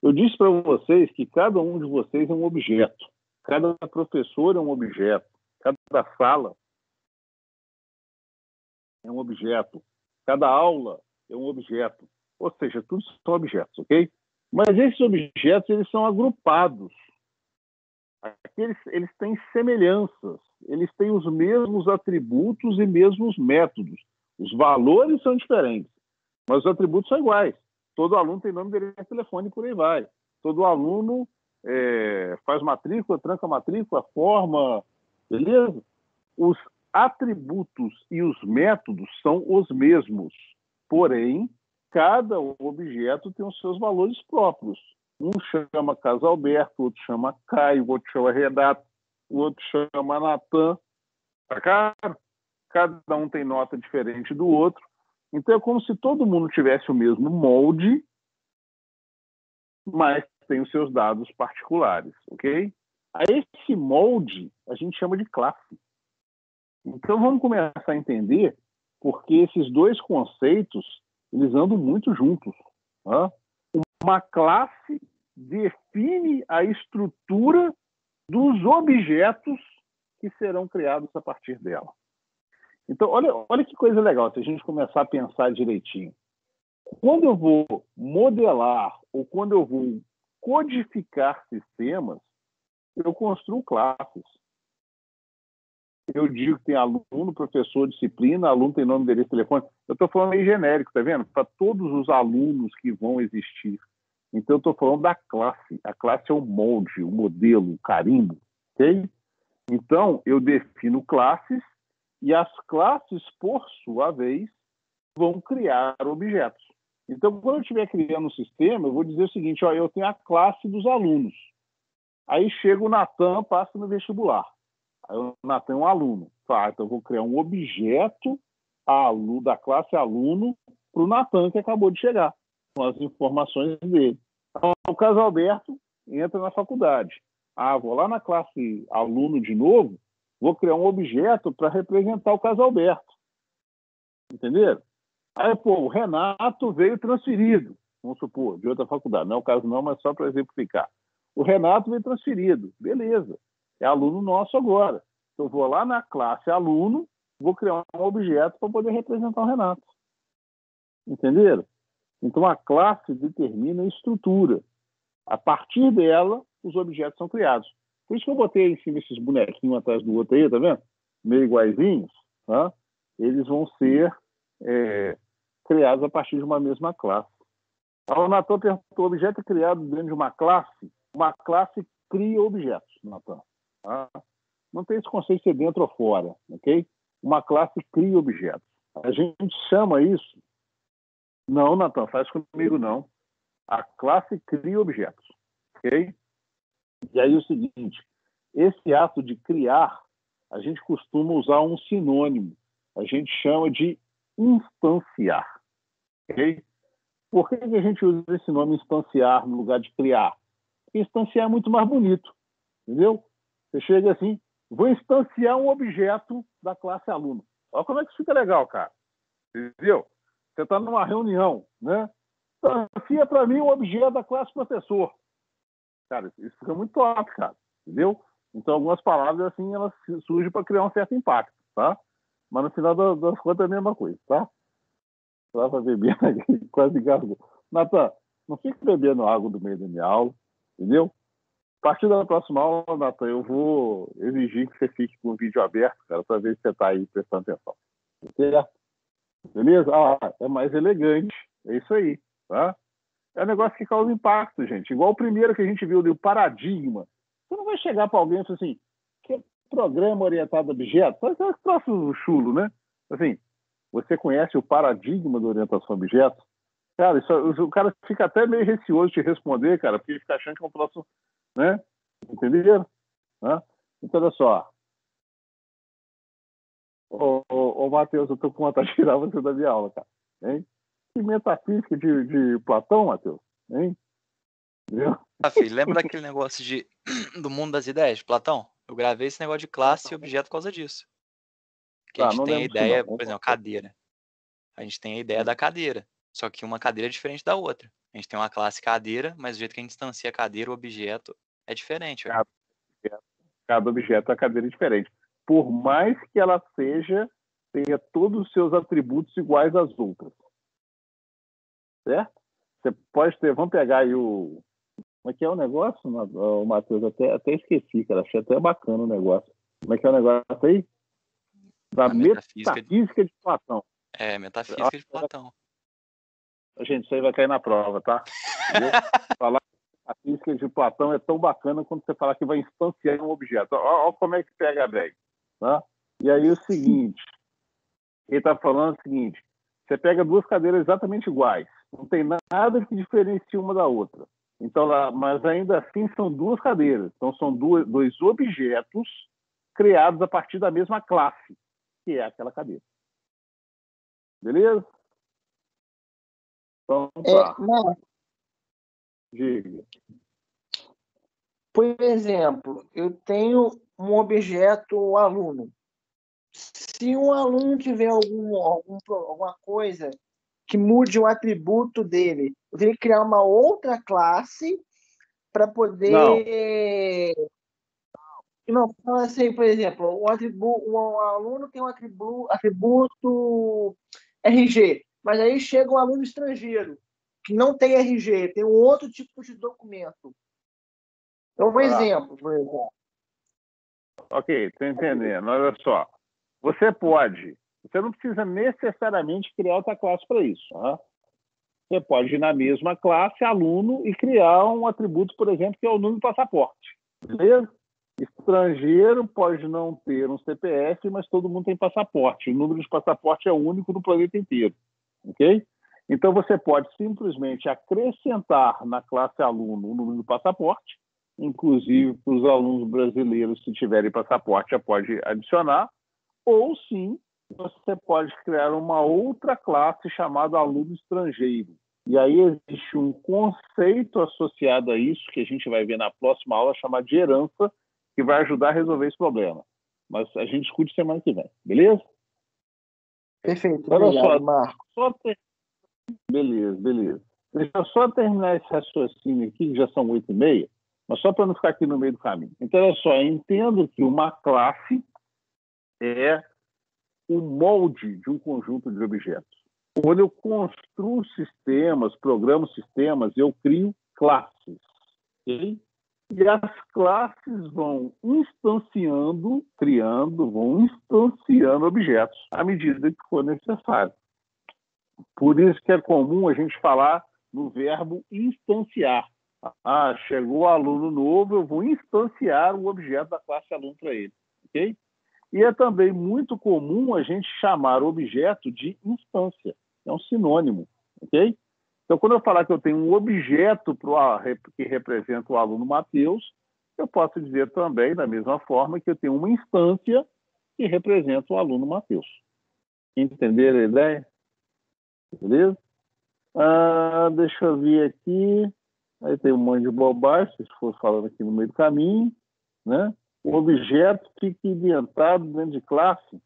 Eu disse para vocês que cada um de vocês é um objeto. Cada professor é um objeto. Cada sala é um objeto. Cada aula é um objeto. Ou seja, tudo são objetos, ok? Mas esses objetos, eles são agrupados. Eles têm semelhanças. Eles têm os mesmos atributos e mesmos métodos. Os valores são diferentes, mas os atributos são iguais. Todo aluno tem nome, endereço, telefone e por aí vai. Todo aluno faz matrícula, tranca matrícula, forma, beleza? Os atributos e os métodos são os mesmos, porém, cada objeto tem os seus valores próprios. Um chama Casalberto, o outro chama Caio, o outro chama Renato, o outro chama Natan. Cada um tem nota diferente do outro. Então é como se todo mundo tivesse o mesmo molde, mas tem os seus dados particulares, ok? A esse molde a gente chama de classe. Então vamos começar a entender porque esses dois conceitos eles andam muito juntos. Tá? Uma classe define a estrutura dos objetos que serão criados a partir dela. Então, olha que coisa legal, se a gente começar a pensar direitinho. Quando eu vou modelar ou quando eu vou codificar sistemas, eu construo classes. Eu digo que tem aluno, professor, disciplina, aluno tem nome, endereço, telefone. Eu estou falando meio genérico, tá vendo? Para todos os alunos que vão existir. Então, eu estou falando da classe. A classe é o molde, o modelo, o carimbo, ok? Então, eu defino classes e as classes, por sua vez, vão criar objetos. Então, quando eu estiver criando um sistema, eu vou dizer o seguinte, ó, eu tenho a classe dos alunos. Aí chega o Natan, passa no vestibular. Aí o Natan é um aluno. Tá, então eu vou criar um objeto da classe aluno para o Natan, que acabou de chegar, com as informações dele. Então, o Casalberto entra na faculdade. Vou lá na classe aluno de novo, vou criar um objeto para representar o Casalberto. Entenderam? Aí, o Renato veio transferido, vamos supor, de outra faculdade. Não é o caso não, mas só para exemplificar. O Renato veio transferido. Beleza. É aluno nosso agora. Eu vou lá na classe aluno, vou criar um objeto para poder representar o Renato. Entenderam? Então, a classe determina a estrutura. A partir dela, os objetos são criados. Por isso que eu botei em cima esses bonequinhos atrás do outro aí, tá vendo? Meio iguaizinhos. Tá? Eles vão ser criados a partir de uma mesma classe. O Natan perguntou, objeto é criado dentro de uma classe cria objetos, Natan. Tá? Não tem esse conceito de ser dentro ou fora, ok? Uma classe cria objetos. A gente chama isso... Não, Natan, faz comigo não. A classe cria objetos, ok? E aí o seguinte, esse ato de criar, a gente costuma usar um sinônimo. A gente chama de instanciar, ok? Por que a gente usa esse nome instanciar no lugar de criar? Porque instanciar é muito mais bonito, entendeu? Você chega assim, vou instanciar um objeto da classe aluno. Olha como é que isso fica legal, cara. Entendeu? Você está numa reunião, né? Transfia para mim o objeto da classe professor. Cara, isso fica muito top, cara. Entendeu? Então, algumas palavras, assim, elas surgem para criar um certo impacto, tá? Mas no final das contas é a mesma coisa, tá? Estava bebendo aqui, quase engasgou. Natan, não fique bebendo água do meio da minha aula, entendeu? A partir da próxima aula, Natan, eu vou exigir que você fique com o vídeo aberto, cara, para ver se você está aí prestando atenção. Certo? Beleza? É mais elegante. É isso aí, tá? É um negócio que causa impacto, gente. Igual o primeiro que a gente viu, o paradigma. Você não vai chegar para alguém e falar assim, que é programa orientado a objetos? Mas é um troço chulo, né? Assim, você conhece o paradigma da orientação a objetos? Cara, o cara fica até meio receoso de responder, cara, porque ele fica achando que é um troço, né? Entenderam? Né? Então, olha só. Ô, Matheus, eu tô com vontade de tirar você da minha aula, cara. Hein? Que metafísica de Platão, Matheus? Hein? Entendeu? Filho, lembra daquele negócio do mundo das ideias, de Platão? Eu gravei esse negócio de classe e objeto por causa disso. Porque a gente tem a ideia, por exemplo, cadeira. A gente tem a ideia da cadeira. Só que uma cadeira é diferente da outra. A gente tem uma classe cadeira, mas o jeito que a gente instancia a cadeira, o objeto, é diferente. Cada objeto é uma cadeira diferente. Por mais que ela tenha todos os seus atributos iguais às outras. Certo? Você pode ter, vamos pegar aí o... Como é que é o negócio, o Matheus? Até esqueci, cara. Achei até bacana o negócio. Como é que é o negócio aí? Da metafísica de Platão. É, metafísica de Platão. Gente, isso aí vai cair na prova, tá? Falar a física de Platão é tão bacana quando você falar que vai instanciar um objeto. Olha como é que pega bem. Tá? E aí o seguinte, ele está falando o seguinte, você pega duas cadeiras exatamente iguais, não tem nada que diferencie uma da outra. Então, mas ainda assim são duas cadeiras. Então são dois objetos criados a partir da mesma classe, que é aquela cadeira. Beleza? Então, tá. Diga. Por exemplo, eu tenho um objeto aluno. Se um aluno tiver alguma coisa que mude o atributo dele, eu teria que criar uma outra classe para poder... Não, fala assim, por exemplo, o aluno tem um atributo RG, mas aí chega um aluno estrangeiro que não tem RG, tem um outro tipo de documento. É um exemplo, por exemplo. Ok, estou entendendo. Olha só. Você não precisa necessariamente criar outra classe para isso. Né? Você pode ir na mesma classe, aluno, e criar um atributo, por exemplo, que é o número do passaporte. Beleza? Estrangeiro pode não ter um CPF, mas todo mundo tem passaporte. O número de passaporte é único no planeta inteiro. Ok? Então, você pode simplesmente acrescentar na classe aluno o número do passaporte, inclusive para os alunos brasileiros, se tiverem passaporte, já pode adicionar, ou sim, você pode criar uma outra classe chamada aluno estrangeiro. E aí existe um conceito associado a isso, que a gente vai ver na próxima aula, chamado de herança, que vai ajudar a resolver esse problema. Mas a gente discute semana que vem, beleza? Perfeito, obrigado, Marco. Beleza. Deixa eu só terminar esse raciocínio aqui, que já são 8h30, mas só para não ficar aqui no meio do caminho. Então, olha só, entendo que uma classe é o molde de um conjunto de objetos. Quando eu construo sistemas, programo sistemas, eu crio classes. Okay? E as classes vão instanciando objetos à medida que for necessário. Por isso que é comum a gente falar no verbo instanciar. Chegou o aluno novo, eu vou instanciar o objeto da classe aluno para ele. Ok? E é também muito comum a gente chamar o objeto de instância. É um sinônimo. Ok? Então, quando eu falar que eu tenho um objeto que representa o aluno Matheus, eu posso dizer também, da mesma forma, que eu tenho uma instância que representa o aluno Matheus. Entenderam a ideia? Beleza? Deixa eu ver aqui. Aí tem um monte de bobagem, se for falando aqui no meio do caminho. Né? O objeto fica inventado dentro de classe.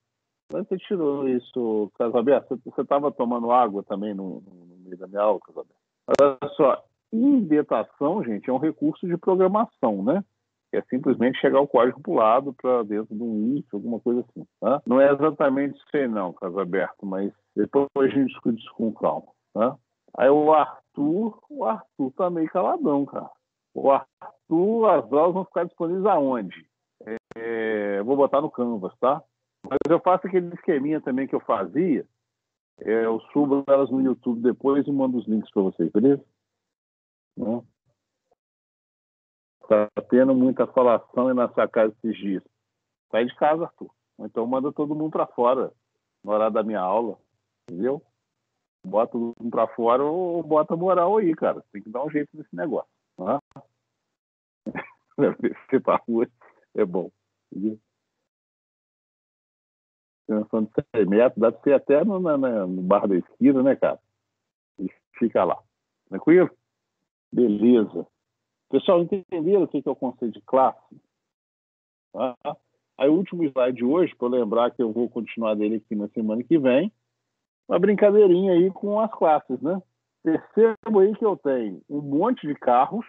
Mas você tirou isso, Casaberto. Você estava tomando água também no meio da minha aula, Casaberto. Olha só, indentação, gente, é um recurso de programação, né? É simplesmente chegar o código para o lado, para dentro de um if, alguma coisa assim. Tá? Não é exatamente isso aí não, Casaberto, mas depois a gente discute isso com calma. Tá? Aí o Arthur tá meio caladão, cara. O Arthur, as aulas vão ficar disponíveis aonde? Eu vou botar no Canvas, tá? Mas eu faço aquele esqueminha também que eu fazia. Eu subo elas no YouTube depois e mando os links para vocês, beleza? Tá tendo muita falação aí na sua casa esses dias. Sai de casa, Arthur. Então manda todo mundo para fora na hora da minha aula, entendeu? Bota todo mundo para fora ou bota moral aí, cara. Tem que dar um jeito nesse negócio. Tá? Você pra rua é bom, entendeu? Pensando de 100 metros, dá pra ser até no bar da esquina, né, cara? E fica lá. Tranquilo? Beleza. Pessoal, entenderam o que é o conceito de classe? Tá? Aí o último slide de hoje, para lembrar que eu vou continuar dele aqui na semana que vem, uma brincadeirinha aí com as classes, né? Percebo aí que eu tenho um monte de carros,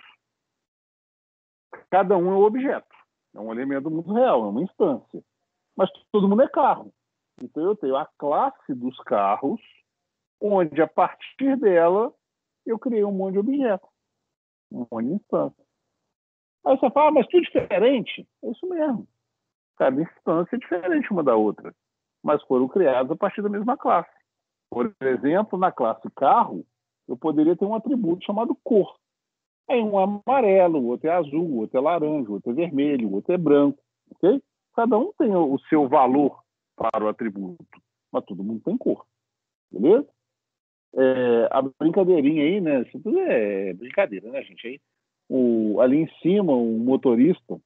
cada um é um objeto, é um elemento do mundo real, é uma instância. Mas todo mundo é carro. Então eu tenho a classe dos carros, onde a partir dela eu criei um monte de objetos, um monte de instância. Aí você fala, mas tudo diferente? É isso mesmo. Cada instância é diferente uma da outra, mas foram criadas a partir da mesma classe. Por exemplo, na classe carro, eu poderia ter um atributo chamado cor. Aí um é amarelo, o outro é azul, o outro é laranja, o outro é vermelho, o outro é branco. Okay? Cada um tem o seu valor para o atributo, mas todo mundo tem cor. Beleza? A brincadeirinha aí, né? Isso tudo é brincadeira, né, gente? Aí, ali em cima, o motorista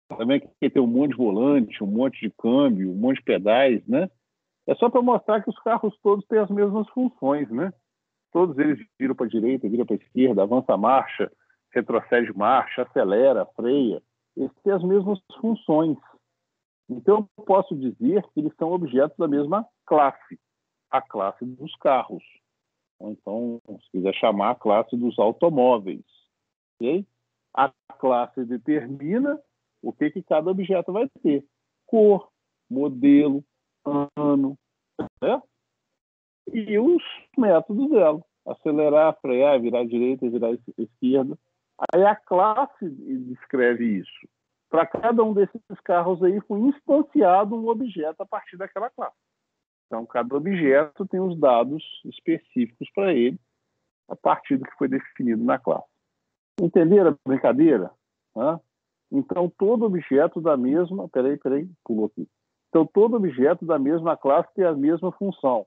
também que tem um monte de volante, um monte de câmbio, um monte de pedais, né? É só para mostrar que os carros todos têm as mesmas funções, né? Todos eles viram para a direita, viram para a esquerda, avança a marcha, retrocede marcha, acelera, freia. Eles têm as mesmas funções. Então, eu posso dizer que eles são objetos da mesma classe, a classe dos carros. Ou então, se quiser chamar, a classe dos automóveis. Okay? A classe determina o que cada objeto vai ter. Cor, modelo, ano, certo? E os métodos dela. Acelerar, frear, virar à direita, virar à esquerda. Aí a classe descreve isso. Para cada um desses carros aí foi instanciado um objeto a partir daquela classe. Então, cada objeto tem os dados específicos para ele a partir do que foi definido na classe. Entenderam a brincadeira? Então, todo objeto da mesma... Peraí, pulou aqui. Então, todo objeto da mesma classe tem a mesma função.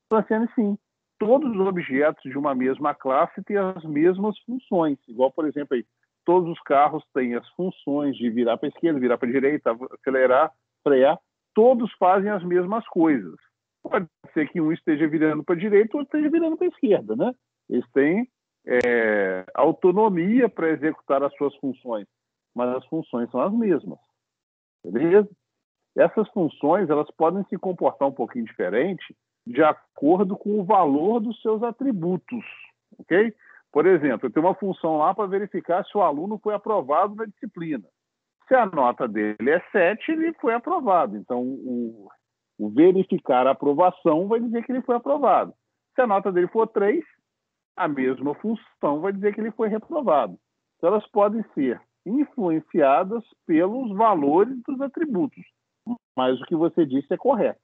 Então, sim, todos os objetos de uma mesma classe têm as mesmas funções. Igual, por exemplo, aí, todos os carros têm as funções de virar para a esquerda, virar para a direita, acelerar, frear. Todos fazem as mesmas coisas. Pode ser que um esteja virando para a direita ou esteja virando para a esquerda, né? Eles têm autonomia para executar as suas funções, mas as funções são as mesmas. Beleza? Essas funções elas podem se comportar um pouquinho diferente de acordo com o valor dos seus atributos. Ok? Por exemplo, eu tenho uma função lá para verificar se o aluno foi aprovado na disciplina. Se a nota dele é 7, ele foi aprovado. Então, o verificar a aprovação vai dizer que ele foi aprovado. Se a nota dele for 3, a mesma função vai dizer que ele foi reprovado. Então, elas podem ser influenciadas pelos valores dos atributos. Mas o que você disse é correto.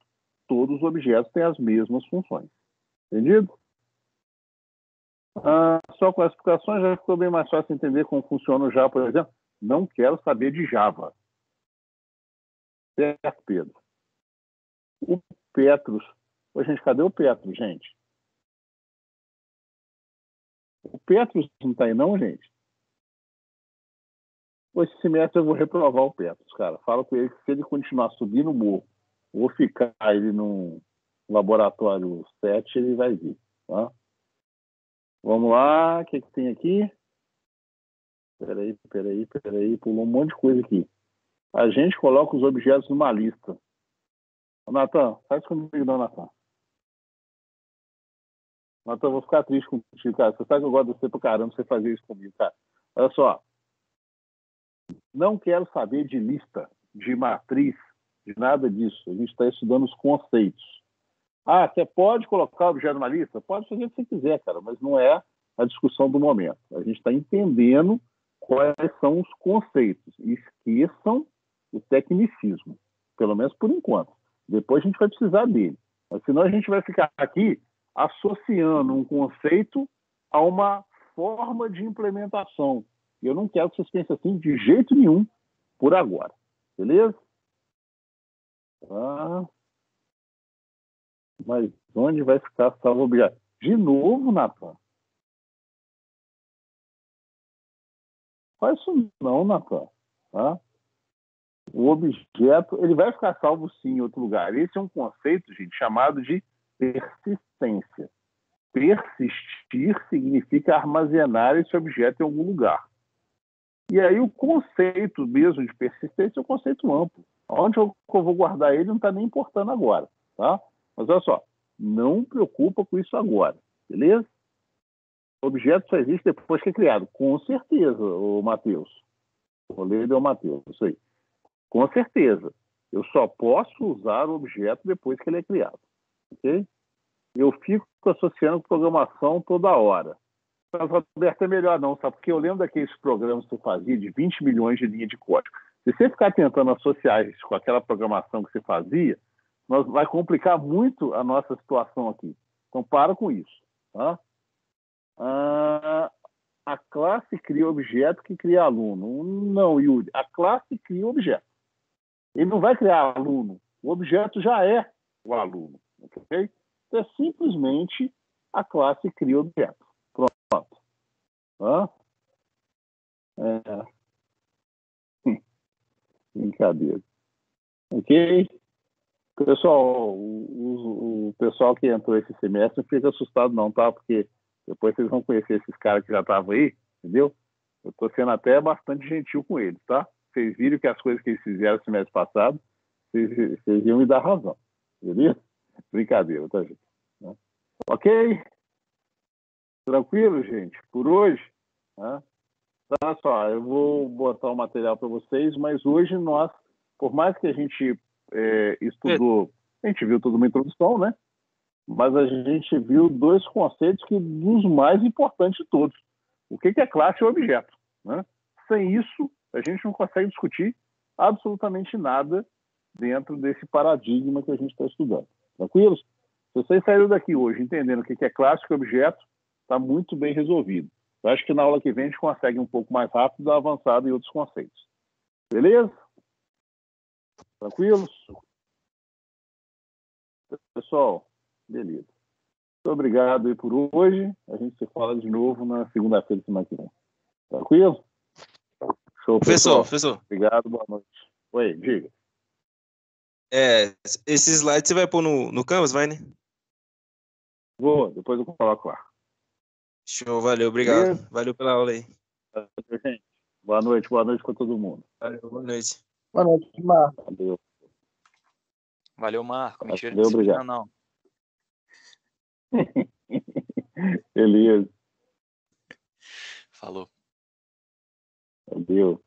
Todos os objetos têm as mesmas funções. Entendido? Só com as explicações já ficou bem mais fácil entender como funciona o Java, por exemplo. Não quero saber de Java. Certo, Pedro? O Petrus... Ô, gente, cadê o Petrus, gente? O Petrus não está aí não, gente? Esse semestre eu vou reprovar o Petrus, cara. Fala com ele que se ele continuar subindo o morro, vou ficar ele no laboratório 7, ele vai vir. Tá? Vamos lá, o que tem aqui? Peraí, pulou um monte de coisa aqui. A gente coloca os objetos numa lista. Natan, faz comigo não, Natan. Natan, eu vou ficar triste contigo, cara. Você sabe que eu gosto de você pra caramba, você fazer isso comigo, cara. Olha só. Não quero saber de lista, de matriz, de nada disso. A gente está estudando os conceitos. Ah, você pode colocar o objeto numa lista? Pode fazer o que você quiser, cara, mas não é a discussão do momento. A gente está entendendo quais são os conceitos. Esqueçam o tecnicismo, pelo menos por enquanto. Depois a gente vai precisar dele. Mas senão a gente vai ficar aqui associando um conceito a uma forma de implementação. E eu não quero que vocês pensem assim de jeito nenhum por agora. Beleza? Ah, mas onde vai ficar salvo o objeto? De novo, Natan? Faz isso não, Natan. Tá? O objeto, ele vai ficar salvo sim em outro lugar. Esse é um conceito, gente, chamado de persistência. Persistir significa armazenar esse objeto em algum lugar. E aí o conceito mesmo de persistência é um conceito amplo. Onde eu vou guardar ele não está nem importando agora. Tá? Mas olha só, não preocupa com isso agora. Beleza? O objeto só existe depois que é criado. Com certeza, o Matheus. O Leide é o Matheus, isso aí. Com certeza. Eu só posso usar o objeto depois que ele é criado. Ok? Eu fico associando programação toda hora. Mas, Roberto, é melhor não, sabe? Porque eu lembro daqueles programas que você fazia de 20 milhões de linhas de código. Se você ficar tentando associar isso com aquela programação que você fazia, vai complicar muito a nossa situação aqui. Então, para com isso. Tá? A classe cria objeto que cria aluno. Não, Yuri. A classe cria objeto. Ele não vai criar aluno. O objeto já é o aluno. Ok? Então, é simplesmente a classe cria objeto. Pronto. Hã? Brincadeira. Ok? Pessoal, o pessoal que entrou esse semestre não fica assustado não, tá? Porque depois vocês vão conhecer esses caras que já estavam aí, entendeu? Eu estou sendo até bastante gentil com eles, tá? Vocês viram que as coisas que eles fizeram no semestre passado, vocês iam me dar razão, beleza? Brincadeira, tá, gente? Ok? Tranquilo, gente? Por hoje? Tá? Tá só, eu vou botar o material para vocês, mas hoje nós, por mais que a gente estudou, a gente viu toda uma introdução, né? Mas a gente viu dois conceitos que dos mais importantes de todos. O que é classe e objeto, né? Sem isso, a gente não consegue discutir absolutamente nada dentro desse paradigma que a gente está estudando. Tranquilos? Se vocês saíram daqui hoje entendendo o que é classe e objeto, está muito bem resolvido. Eu acho que na aula que vem a gente consegue um pouco mais rápido avançado em outros conceitos. Beleza? Tranquilos? Pessoal, beleza. Muito obrigado aí por hoje. A gente se fala de novo na segunda-feira de semana que vem. Tranquilo? Show, pessoal. Professor. Obrigado, boa noite. Oi, diga. Esse slide você vai pôr no Canvas, vai, né? Vou, depois eu coloco lá. Show, valeu, obrigado. Beleza? Valeu pela aula aí. Boa noite com todo mundo. Valeu, boa noite. Boa noite, Marco. Valeu. Valeu, Marco. Mentira, Valeu, obrigado. não. Beleza. Falou. Valeu.